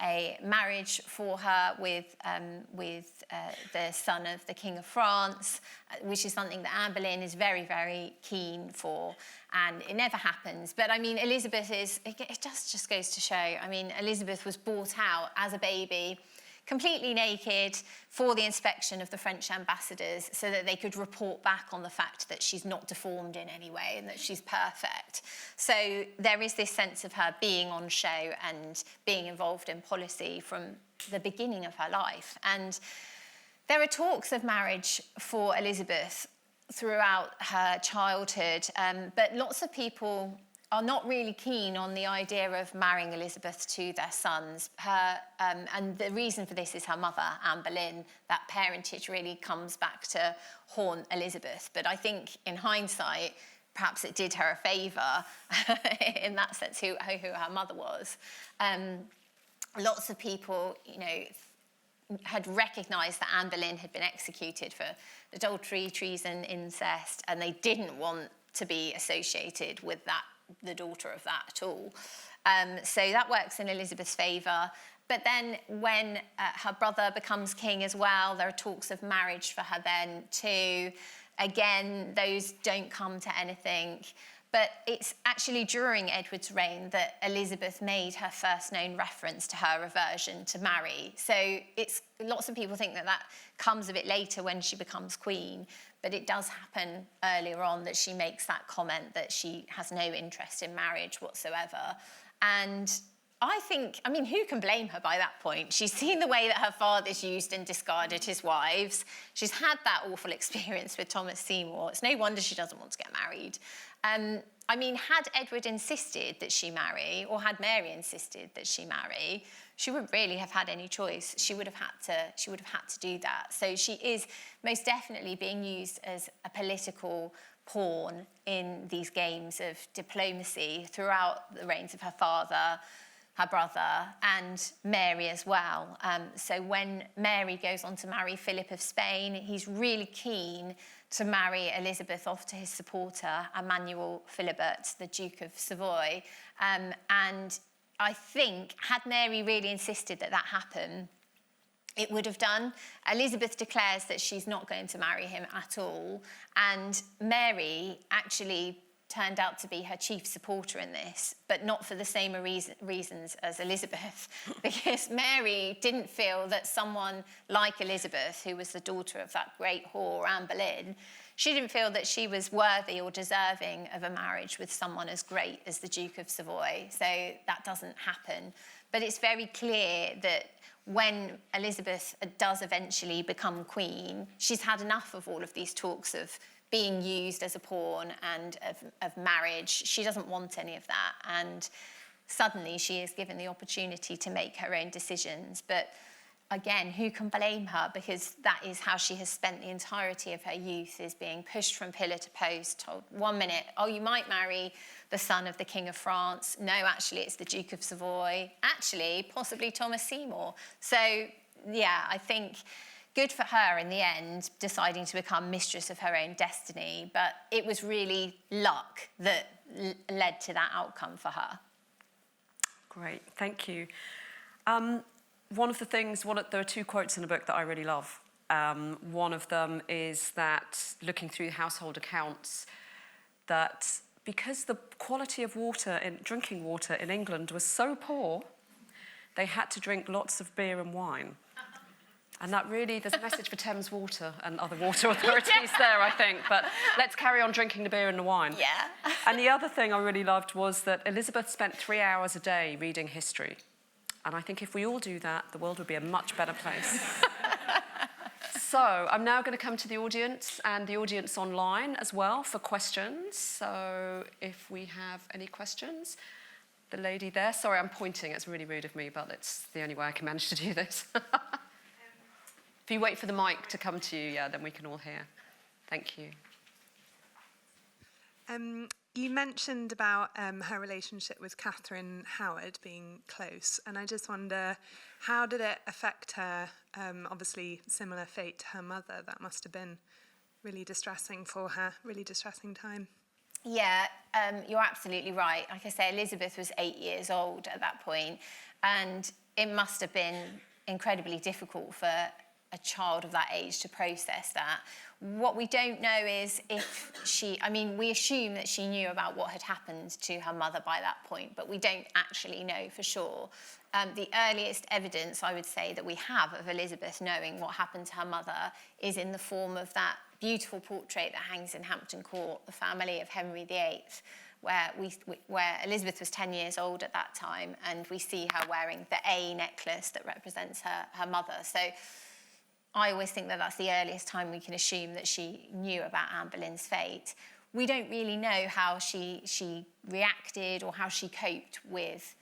a marriage for her with the son of the King of France, which is something that Anne Boleyn is very, very keen for, and it never happens. But I mean, Elizabeth it just goes to show, I mean, Elizabeth was brought out as a baby, completely naked, for the inspection of the French ambassadors so that they could report back on the fact that she's not deformed in any way and that she's perfect. So there is this sense of her being on show and being involved in policy from the beginning of her life. And there are talks of marriage for Elizabeth throughout her childhood, but lots of people are not really keen on the idea of marrying Elizabeth to their sons. And the reason for this is her mother, Anne Boleyn. That parentage really comes back to haunt Elizabeth. But I think in hindsight, perhaps it did her a favour in that sense, who her mother was. Lots of people, had recognised that Anne Boleyn had been executed for adultery, treason, incest, and they didn't want to be associated with the daughter of that at all. So that works in Elizabeth's favour. But then when her brother becomes king as well, there are talks of marriage for her then too. Again, those don't come to anything. But it's actually during Edward's reign that Elizabeth made her first known reference to her aversion to marry. So lots of people think that comes a bit later when she becomes queen, but it does happen earlier on that she makes that comment that she has no interest in marriage whatsoever. And I think, who can blame her by that point? She's seen the way that her father's used and discarded his wives. She's had that awful experience with Thomas Seymour. It's no wonder she doesn't want to get married. Had Edward insisted that she marry, or had Mary insisted that she marry, she wouldn't really have had any choice. She would have had to do that. So she is most definitely being used as a political pawn in these games of diplomacy throughout the reigns of her father, her brother, and Mary as well. So when Mary goes on to marry Philip of Spain, he's really keen to marry Elizabeth off to his supporter, Emmanuel Philibert, the Duke of Savoy. And I think, had Mary really insisted that happen, it would have done. Elizabeth declares that she's not going to marry him at all. And Mary actually turned out to be her chief supporter in this, but not for the same reasons as Elizabeth, because Mary didn't feel that someone like Elizabeth, who was the daughter of that great whore, Anne Boleyn, she didn't feel that she was worthy or deserving of a marriage with someone as great as the Duke of Savoy. So that doesn't happen. But it's very clear that when Elizabeth does eventually become queen, she's had enough of all of these talks of being used as a pawn and of marriage. She doesn't want any of that. And suddenly she is given the opportunity to make her own decisions. But again, who can blame her? Because that is how she has spent the entirety of her youth, is being pushed from pillar to post, told 1 minute, oh, you might marry the son of the King of France. No, actually, it's the Duke of Savoy. Actually, possibly Thomas Seymour. So, yeah, I think good for her in the end, deciding to become mistress of her own destiny. But it was really luck that led to that outcome for her. Great, thank you. There are two quotes in the book that I really love. One of them is that, looking through household accounts, that because the quality of drinking water in England was so poor, they had to drink lots of beer and wine. And that really, there's a message for Thames Water and other water authorities there, I think. But let's carry on drinking the beer and the wine. Yeah. And the other thing I really loved was that Elizabeth spent 3 hours a day reading history. And I think if we all do that, the world would be a much better place. So I'm now going to come to the audience and the audience online as well for questions. So if we have any questions. The lady there. Sorry, I'm pointing. It's really rude of me, but it's the only way I can manage to do this. If you wait for the mic to come to you, then we can all hear. Thank you. You mentioned about her relationship with Catherine Howard being close, and I just wonder, how did it affect her? Obviously, similar fate to her mother. That must have been really distressing for her, really distressing time. Yeah, you're absolutely right. Like I say, Elizabeth was 8 years old at that point, and it must have been incredibly difficult for a child of that age to process that. What we don't know is if we assume that she knew about what had happened to her mother by that point, but we don't actually know for sure. The earliest evidence, I would say, that we have of Elizabeth knowing what happened to her mother is in the form of that beautiful portrait that hangs in Hampton Court, the family of Henry VIII, where Elizabeth was 10 years old at that time, and we see her wearing the A necklace that represents her mother. So I always think that that's the earliest time we can assume that she knew about Anne Boleyn's fate. we don't really know how she reacted or how she coped with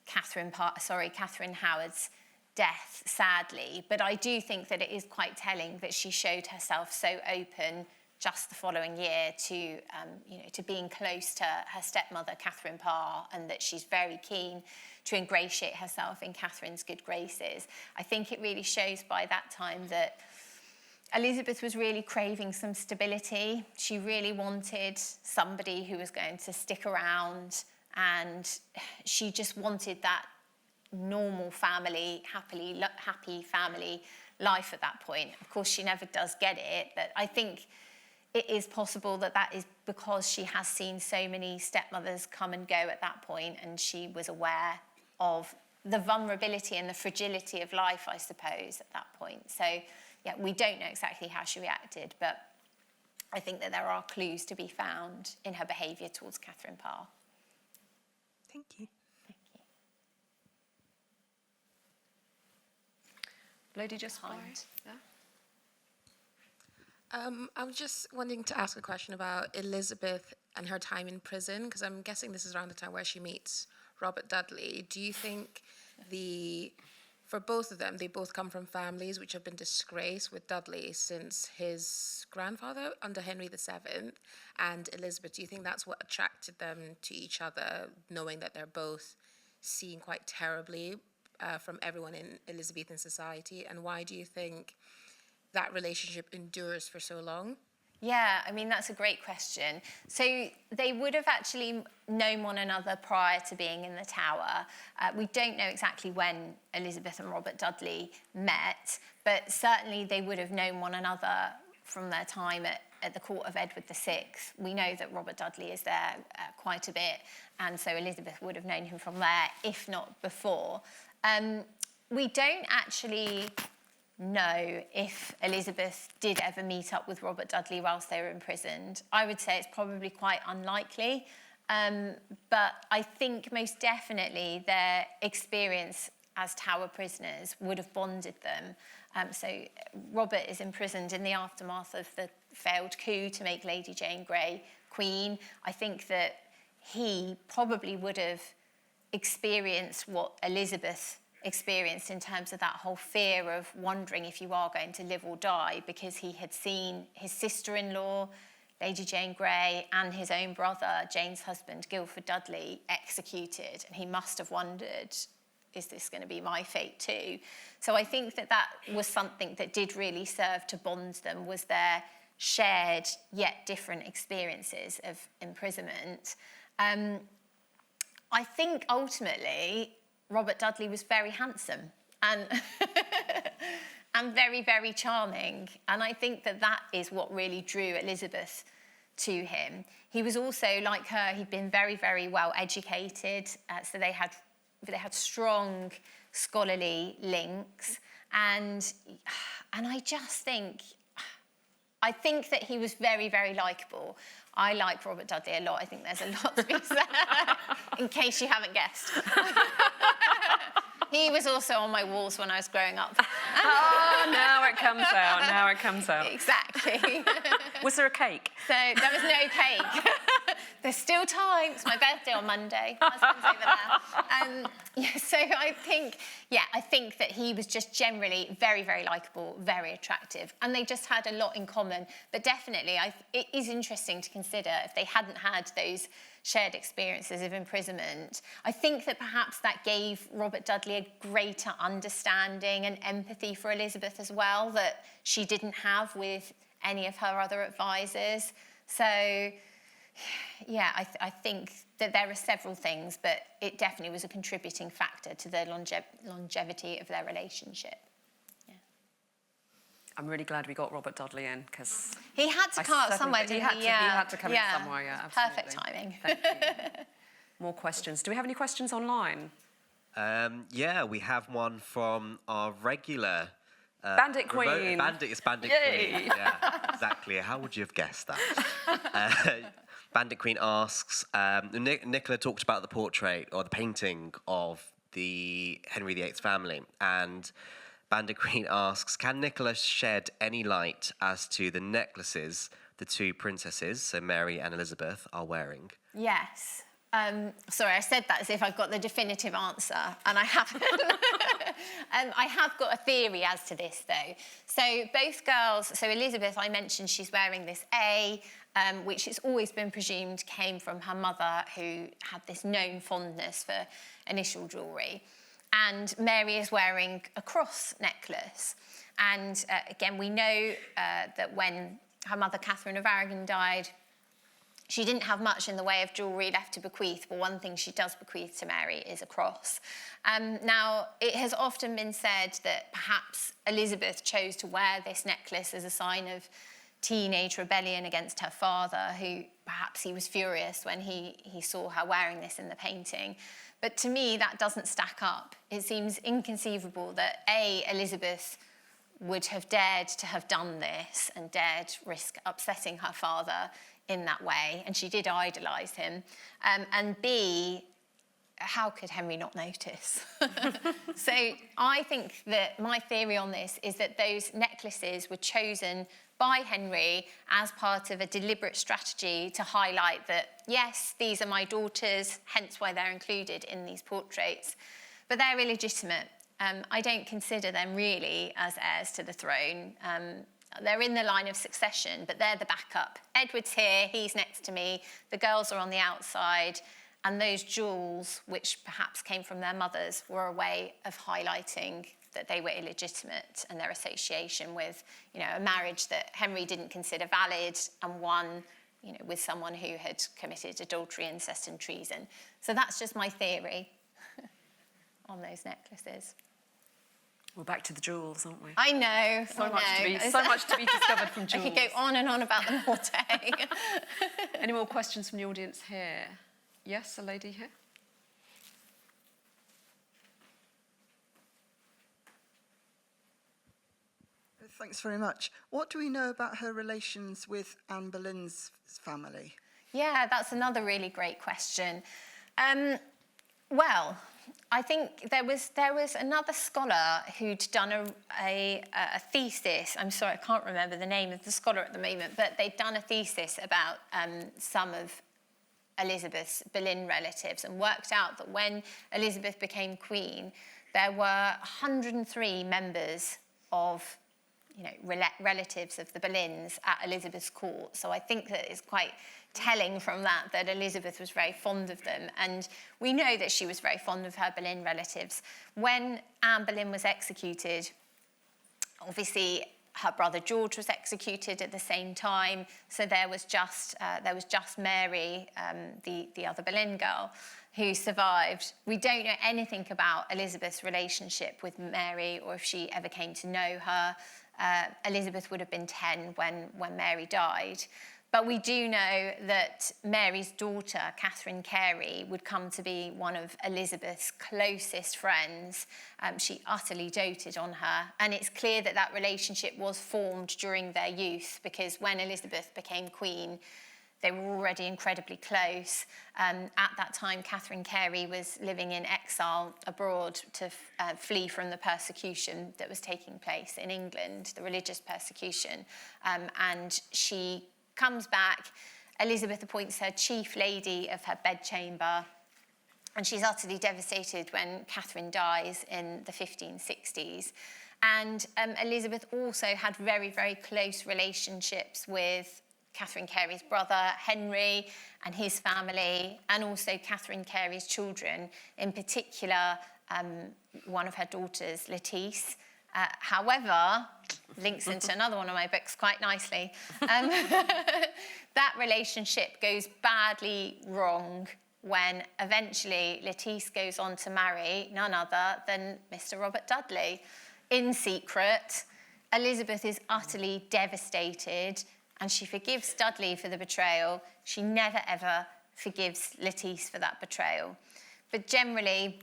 Catherine Howard's death, sadly. But I do think that it is quite telling that she showed herself so open just the following year to, to being close to her stepmother, Catherine Parr, and that she's very keen to ingratiate herself in Catherine's good graces. I think it really shows by that time that Elizabeth was really craving some stability. She really wanted somebody who was going to stick around, and she just wanted that normal family, happy family life at that point. Of course, she never does get it, but I think it is possible that that is because she has seen so many stepmothers come and go at that point, and she was aware of the vulnerability and the fragility of life, I suppose, at that point. So, yeah, we don't know exactly how she reacted, but I think that there are clues to be found in her behaviour towards Catherine Parr. Thank you. Thank you. Lady just behind. Yeah. I'm just wanting to ask a question about Elizabeth and her time in prison, because I'm guessing this is around the time where she meets Robert Dudley. Do you think for both of them, they both come from families which have been disgraced, with Dudley since his grandfather under Henry VII, and Elizabeth, do you think that's what attracted them to each other, knowing that they're both seen quite terribly from everyone in Elizabethan society? And why do you think that relationship endures for so long? Yeah, I mean, that's a great question. So they would have actually known one another prior to being in the Tower. We don't know exactly when Elizabeth and Robert Dudley met, but certainly they would have known one another from their time at the court of Edward VI. We know that Robert Dudley is there quite a bit, and so Elizabeth would have known him from there, if not before. We don't actually know if Elizabeth did ever meet up with Robert Dudley whilst they were imprisoned. I would say it's probably quite unlikely, but I think most definitely their experience as Tower prisoners would have bonded them. So Robert is imprisoned in the aftermath of the failed coup to make Lady Jane Grey Queen. I think that he probably would have experienced what Elizabeth experienced in terms of that whole fear of wondering if you are going to live or die, because he had seen his sister-in-law, Lady Jane Grey, and his own brother, Jane's husband, Guildford Dudley, executed, and he must have wondered, is this going to be my fate too? So I think that that was something that did really serve to bond them, was their shared yet different experiences of imprisonment. I think ultimately Robert Dudley was very handsome and and very, very charming. And I think that that is what really drew Elizabeth to him. He was also, like her, he'd been very, very well educated. So they had strong scholarly links. And I just think, that he was very, very likeable. I like Robert Dudley a lot. I think there's a lot to be said, in case you haven't guessed. He was also on my walls when I was growing up. Oh, now it comes out. Exactly. Was there a cake? So there was no cake. There's still time. It's my birthday on Monday. Husband's over there. So I think that he was just generally very, very likeable, very attractive. And they just had a lot in common. But definitely, it is interesting to consider if they hadn't had those shared experiences of imprisonment. I think that perhaps that gave Robert Dudley a greater understanding and empathy for Elizabeth as well, that she didn't have with any of her other advisors. So, yeah, I think that there are several things, but it definitely was a contributing factor to the longevity of their relationship. Yeah. I'm really glad we got Robert Dudley in, because he had to come up somewhere, didn't he? He had to come in somewhere, yeah, absolutely. Perfect timing. Thank you. More questions. Do we have any questions online? Yeah, we have one from our regular... Bandit Queen. Bandit Yay. Queen. Yeah, exactly. How would you have guessed that? Bandit Queen asks, Nicola talked about the portrait or the painting of the Henry VIII's family, and Bandit Queen asks, can Nicola shed any light as to the necklaces the two princesses, so Mary and Elizabeth, are wearing? Yes. Sorry, I said that as if I've got the definitive answer, and I haven't. I have got a theory as to this, though. So both girls, so Elizabeth, I mentioned she's wearing this A, which it's always been presumed came from her mother, who had this known fondness for initial jewellery. And Mary is wearing a cross necklace. And again, we know that when her mother, Catherine of Aragon, died, she didn't have much in the way of jewellery left to bequeath, but one thing she does bequeath to Mary is a cross. Now, it has often been said that perhaps Elizabeth chose to wear this necklace as a sign of teenage rebellion against her father, who perhaps he was furious when he saw her wearing this in the painting. But to me, that doesn't stack up. It seems inconceivable that, A, Elizabeth would have dared to have done this and dared risk upsetting her father in that way, and she did idolise him. And B, how could Henry not notice? So I think that my theory on this is that those necklaces were chosen by Henry as part of a deliberate strategy to highlight that, yes, these are my daughters, hence why they're included in these portraits, but they're illegitimate. I don't consider them really as heirs to the throne. They're in the line of succession, but they're the backup. Edward's here, he's next to me, the girls are on the outside, and those jewels, which perhaps came from their mothers, were a way of highlighting that they were illegitimate and their association with, a marriage that Henry didn't consider valid, and one, with someone who had committed adultery, incest and treason. So that's just my theory on those necklaces. We're back to the jewels, aren't we? I know. So much to be discovered from jewels. I could go on and on about them all day. Any more questions from the audience here? Yes, a lady here. Thanks very much. What do we know about her relations with Anne Boleyn's family? Yeah, that's another really great question. Well, I think there was another scholar who'd done a thesis. I'm sorry, I can't remember the name of the scholar at the moment, but they'd done a thesis about some of Elizabeth's Boleyn relatives, and worked out that when Elizabeth became queen, there were 103 members of relatives of the Boleyns at Elizabeth's court. So I think that it's quite telling from that Elizabeth was very fond of them. And we know that she was very fond of her Boleyn relatives. When Anne Boleyn was executed, obviously her brother George was executed at the same time. So there was just Mary, the other Boleyn girl, who survived. We don't know anything about Elizabeth's relationship with Mary, or if she ever came to know her. Elizabeth would have been 10 when Mary died. But we do know that Mary's daughter, Catherine Carey, would come to be one of Elizabeth's closest friends. She utterly doted on her. And it's clear that that relationship was formed during their youth, because when Elizabeth became queen, they were already incredibly close. At that time, Catherine Carey was living in exile abroad to flee from the persecution that was taking place in England, the religious persecution. And she comes back. Elizabeth appoints her chief lady of her bedchamber, and she's utterly devastated when Catherine dies in the 1560s. And Elizabeth also had very, very close relationships with Catherine Carey's brother, Henry, and his family, and also Catherine Carey's children, in particular, one of her daughters, Lettice. However, links into another one of my books quite nicely. That relationship goes badly wrong when eventually Lettice goes on to marry none other than Mr. Robert Dudley. In secret, Elizabeth is utterly devastated, and she forgives Dudley for the betrayal. She never, ever forgives Lettice for that betrayal. But generally,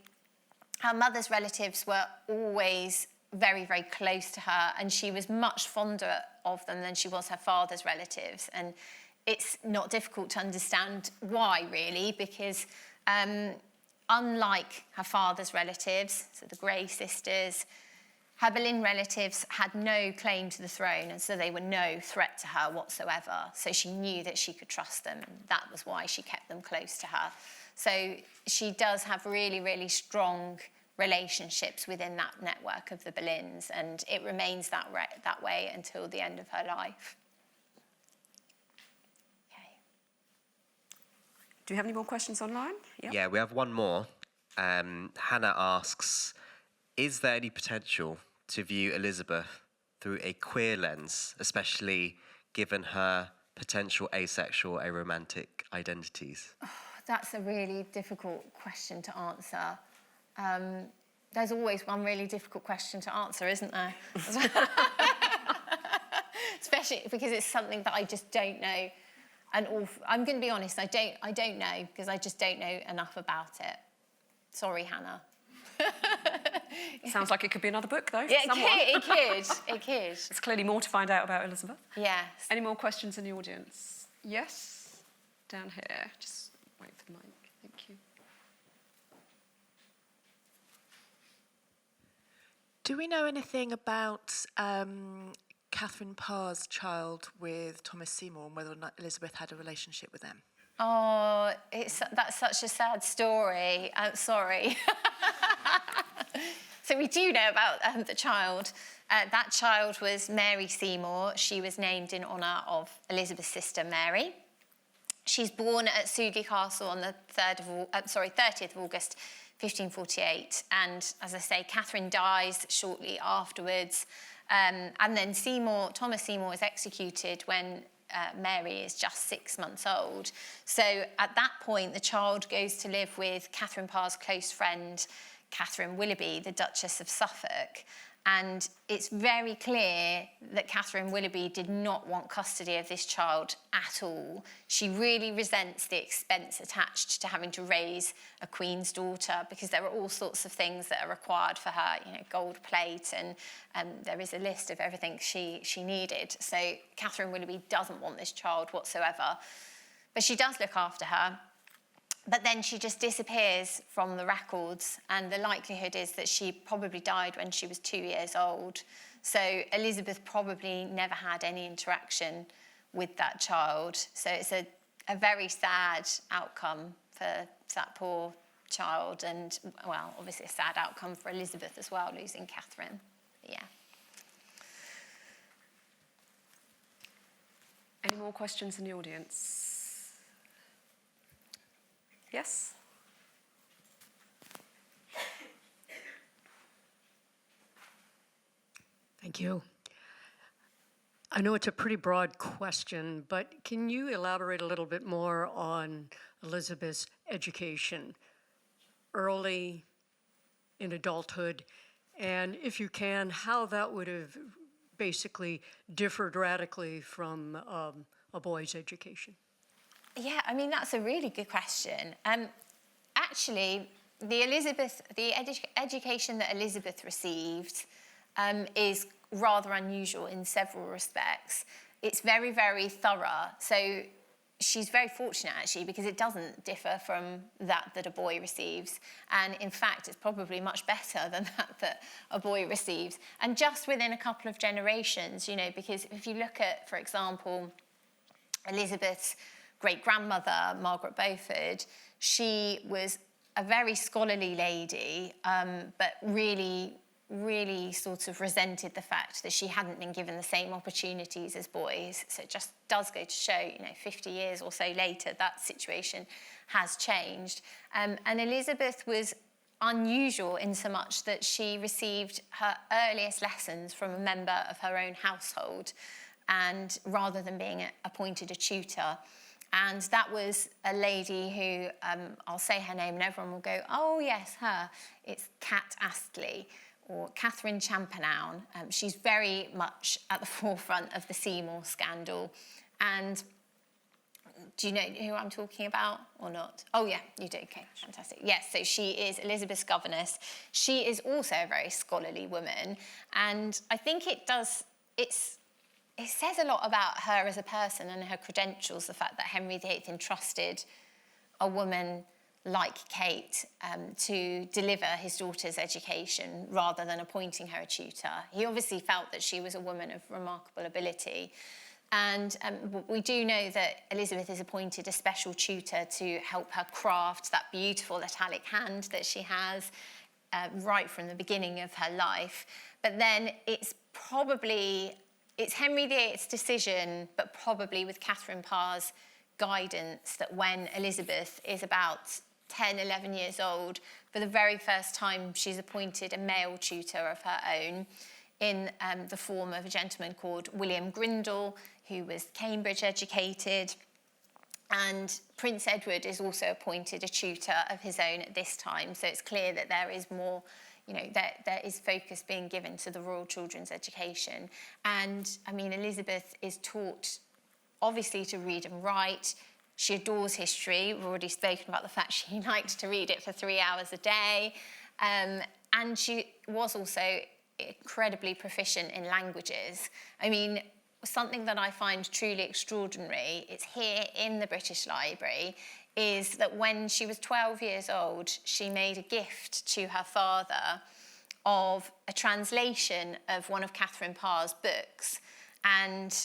her mother's relatives were always very, very close to her, and she was much fonder of them than she was her father's relatives. And it's not difficult to understand why, really, because unlike her father's relatives, so the Grey sisters, Her Boleyn relatives had no claim to the throne, and so they were no threat to her whatsoever. So she knew that she could trust them, and that was why she kept them close to her. So she does have really, really strong relationships within that network of the Boleyns, and it remains that way until the end of her life. Okay. Do you have any more questions online? Yeah, we have one more. Hannah asks, is there any potential to view Elizabeth through a queer lens, especially given her potential asexual, aromantic identities? Oh, that's a really difficult question to answer. There's always one really difficult question to answer, isn't there? Especially because it's something that I just don't know. And I'm going to be honest, I don't know, because I just don't know enough about it. Sorry, Hannah. Sounds like it could be another book, though. Yeah, it could. There's clearly more to find out about Elizabeth. Yes. Any more questions in the audience? Yes? Down here. Just wait for the mic. Thank you. Do we know anything about Catherine Parr's child with Thomas Seymour and whether or not Elizabeth had a relationship with them? Oh, that's such a sad story. Sorry. So we do know about the child. That child was Mary Seymour. She was named in honour of Elizabeth's sister Mary. She's born at Sudeley Castle on the 30th of August, 1548. And as I say, Catherine dies shortly afterwards. And then Thomas Seymour was executed when Mary is just 6 months old. So at that point, the child goes to live with Catherine Parr's close friend, Catherine Willoughby, the Duchess of Suffolk. And it's very clear that Catherine Willoughby did not want custody of this child at all. She really resents the expense attached to having to raise a queen's daughter, because there are all sorts of things that are required for her, gold plate, and there is a list of everything she needed. So Catherine Willoughby doesn't want this child whatsoever. But she does look after her. But then she just disappears from the records, and the likelihood is that she probably died when she was 2 years old. So Elizabeth probably never had any interaction with that child. So it's a very sad outcome for that poor child, and, well, obviously a sad outcome for Elizabeth as well, losing Catherine. But yeah. Any more questions in the audience? Yes? Thank you. I know it's a pretty broad question, but can you elaborate a little bit more on Elizabeth's education, early in adulthood, and if you can, how that would have basically differed radically from a boy's education? Yeah, I mean, that's a really good question. Actually, the education that Elizabeth received is rather unusual in several respects. It's very, very thorough. So she's very fortunate, actually, because it doesn't differ from that a boy receives. And in fact, it's probably much better than that a boy receives. And just within a couple of generations, because if you look at, for example, Elizabeth's great-grandmother, Margaret Beaufort, she was a very scholarly lady, but really, really sort of resented the fact that she hadn't been given the same opportunities as boys. So it just does go to show, 50 years or so later, that situation has changed. And Elizabeth was unusual in so much that she received her earliest lessons from a member of her own household, and rather than being appointed a tutor. And that was a lady who, I'll say her name and everyone will go, oh yes, her. It's Cat Astley, or Catherine Champenown. She's very much at the forefront of the Seymour scandal. And do you know who I'm talking about or not? Oh yeah, you do, okay, fantastic. Yes, so she is Elizabeth's governess. She is also a very scholarly woman. And I think it says a lot about her as a person and her credentials, the fact that Henry VIII entrusted a woman like Kate, to deliver his daughter's education rather than appointing her a tutor. He obviously felt that she was a woman of remarkable ability. And we do know that Elizabeth has appointed a special tutor to help her craft that beautiful italic hand that she has right from the beginning of her life. But then it's Henry VIII's decision, but probably with Catherine Parr's guidance, that when Elizabeth is about 10, 11 years old, for the very first time she's appointed a male tutor of her own in the form of a gentleman called William Grindal, who was Cambridge educated. And Prince Edward is also appointed a tutor of his own at this time. So it's clear that there is more, that there is focus being given to the royal children's education. And I mean, Elizabeth is taught obviously to read and write. She adores history. We've already spoken about the fact she liked to read it for 3 hours a day. And she was also incredibly proficient in languages. I mean, something that I find truly extraordinary, it's here in the British Library, is that when she was 12 years old, she made a gift to her father of a translation of one of Catherine Parr's books. And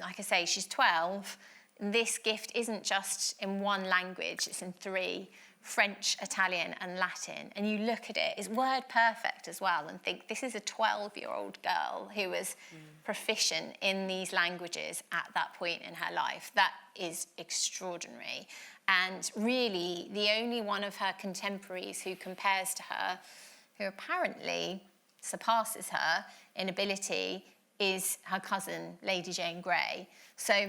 like I say, she's 12. This gift isn't just in one language, it's in 3, French, Italian and Latin. And you look at it, it's word perfect as well, and think this is a 12-year-old girl who was proficient in these languages at that point in her life. That is extraordinary. And really, the only one of her contemporaries who compares to her, who apparently surpasses her in ability, is her cousin, Lady Jane Grey. So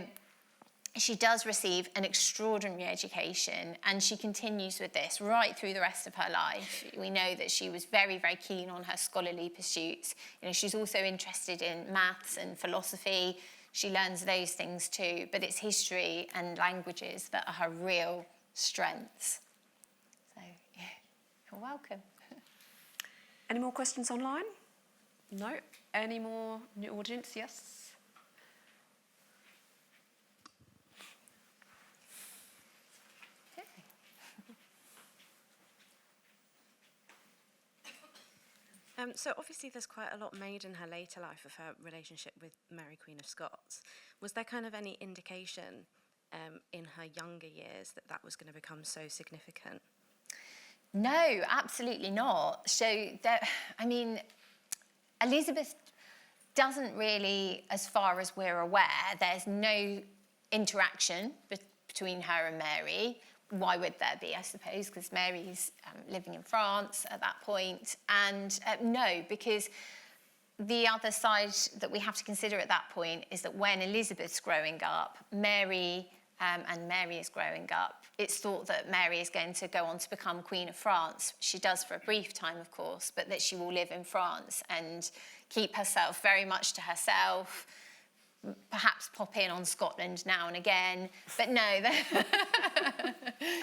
she does receive an extraordinary education, and she continues with this right through the rest of her life. We know that she was very, very keen on her scholarly pursuits. She's also interested in maths and philosophy. She learns those things too, but it's history and languages that are her real strengths. So, yeah, you're welcome. Any more questions online? No? Any more new audience? Yes? So obviously there's quite a lot made in her later life of her relationship with Mary Queen of Scots. Was there kind of any indication in her younger years that that was going to become so significant? No, absolutely not. So, Elizabeth doesn't really, as far as we're aware, there's no interaction between her and Mary. Why would there be, I suppose, because Mary's living in France at that point. And no, because the other side that we have to consider at that point is that when Elizabeth's growing up, Mary is growing up, it's thought that Mary is going to go on to become Queen of France. She does for a brief time, of course, but that she will live in France and keep herself very much to herself, perhaps pop in on Scotland now and again, but no.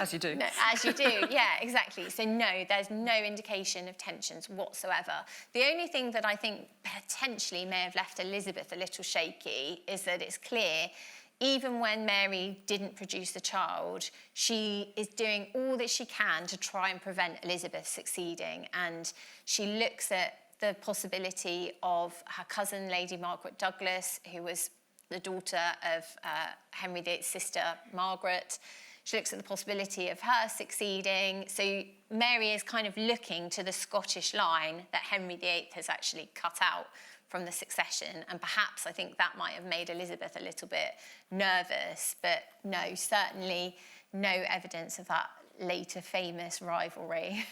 As you do. No, as you do, yeah, exactly. So no, there's no indication of tensions whatsoever. The only thing that I think potentially may have left Elizabeth a little shaky is that it's clear, even when Mary didn't produce the child, she is doing all that she can to try and prevent Elizabeth succeeding. And she looks at the possibility of her cousin, Lady Margaret Douglas, who was the daughter of Henry VIII's sister, Margaret. She looks at the possibility of her succeeding. So Mary is kind of looking to the Scottish line that Henry VIII has actually cut out from the succession. And perhaps I think that might have made Elizabeth a little bit nervous. But no, certainly no evidence of that later famous rivalry.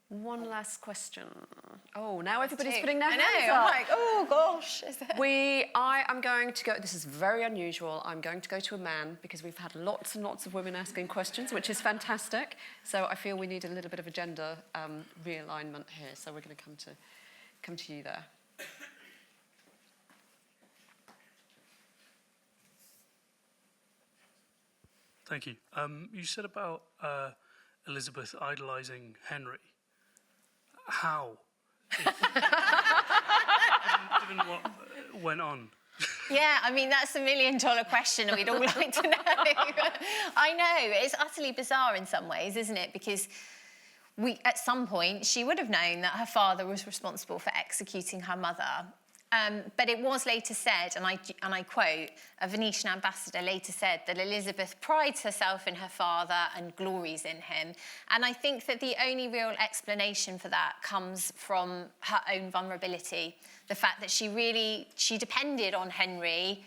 One last question. Oh, now everybody's putting their hands I know, up. I'm like, oh gosh. I am going to go, this is very unusual, I'm going to go to a man because we've had lots and lots of women asking questions, which is fantastic. So I feel we need a little bit of a gender realignment here. So we're going to come to you there. Thank you. You said about Elizabeth idolising Henry. How? Given what went on. Yeah, I mean, that's $1 million question and we'd all like to know. I know, it's utterly bizarre in some ways, isn't it? Because at some point, she would have known that her father was responsible for executing her mother. But it was later said, and I quote, a Venetian ambassador later said that Elizabeth prides herself in her father and glories in him. And I think that the only real explanation for that comes from her own vulnerability. The fact that she depended on Henry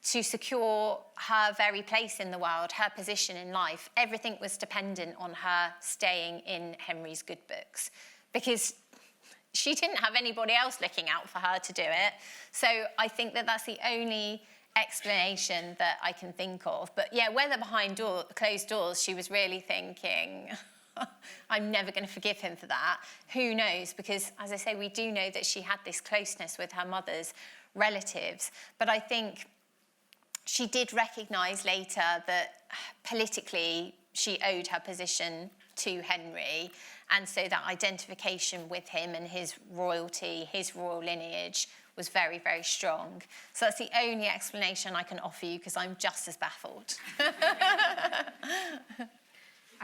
to secure her very place in the world, her position in life. Everything was dependent on her staying in Henry's good books, because she didn't have anybody else looking out for her to do it. So I think that that's the only explanation that I can think of. But yeah, whether behind closed doors she was really thinking, I'm never going to forgive him for that, who knows? Because, as I say, we do know that she had this closeness with her mother's relatives. But I think she did recognise later that politically she owed her position to Henry, and so that identification with him and his royalty, his royal lineage, was very, very strong. So that's the only explanation I can offer you, because I'm just as baffled.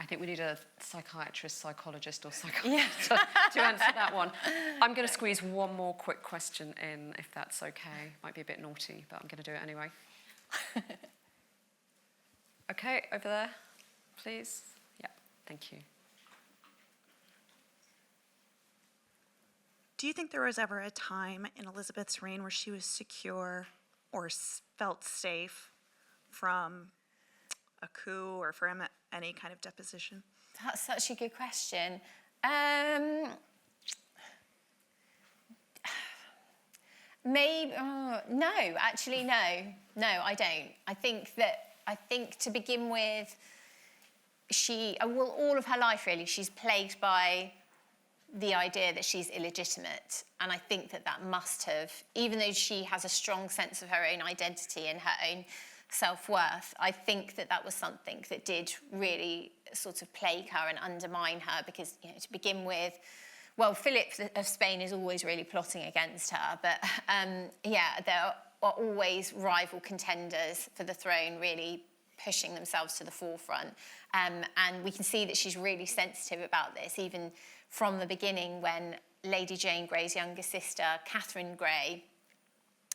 I think we need a psychiatrist, psychologist or psychologist to answer that one. I'm going to squeeze one more quick question in, if that's okay. Might be a bit naughty, but I'm going to do it anyway. Okay, over there, please. Yeah, thank you. Do you think there was ever a time in Elizabeth's reign where she was secure or felt safe from a coup or from any kind of deposition? That's such a good question. Maybe, no, actually, no. No, I don't. I think to begin with, all of her life really, she's plagued by the idea that she's illegitimate. And I think that must have, even though she has a strong sense of her own identity and her own self-worth, I think that was something that did really sort of plague her and undermine her, because, to begin with, well, Philip of Spain is always really plotting against her, but there are always rival contenders for the throne really pushing themselves to the forefront. And we can see that she's really sensitive about this, even from the beginning, when Lady Jane Grey's younger sister, Catherine Grey,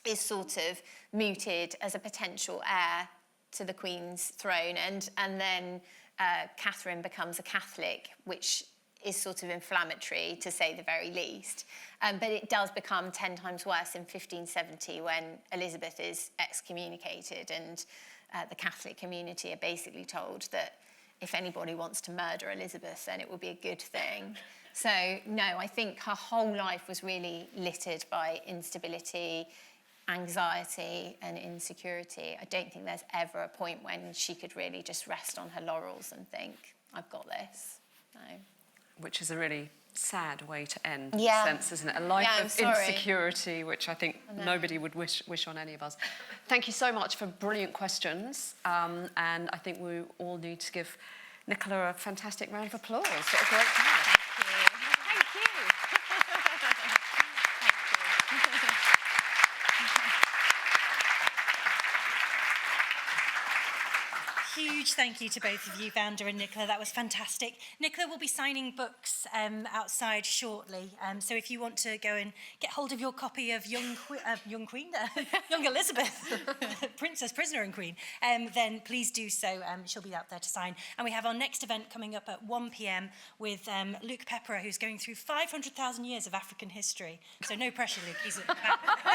is sort of mooted as a potential heir to the Queen's throne. And then Catherine becomes a Catholic, which is sort of inflammatory, to say the very least. But it does become 10 times worse in 1570 when Elizabeth is excommunicated, and the Catholic community are basically told that if anybody wants to murder Elizabeth, then it will be a good thing. So, no, I think her whole life was really littered by instability, anxiety and insecurity. I don't think there's ever a point when she could really just rest on her laurels and think, I've got this. No. Which is a really sad way to end, Yeah. in a sense, isn't it? A life of insecurity, which I think nobody would wish on any of us. Thank you so much for brilliant questions. And I think we all need to give Nicola a fantastic round of applause. What a great time. Huge thank you to both of you, Wanda and Nicola. That was fantastic. Nicola will be signing books outside shortly. So if you want to go and get hold of your copy of Young Elizabeth, Princess, Prisoner and Queen, then please do so. She'll be out there to sign. And we have our next event coming up at 1 p.m. with Luke Pepperer, who's going through 500,000 years of African history. So no pressure, Luke. He's at the back.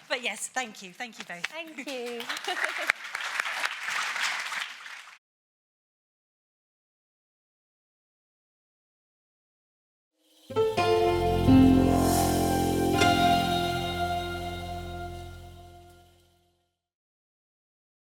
But yes, thank you. Thank you both. Thank you.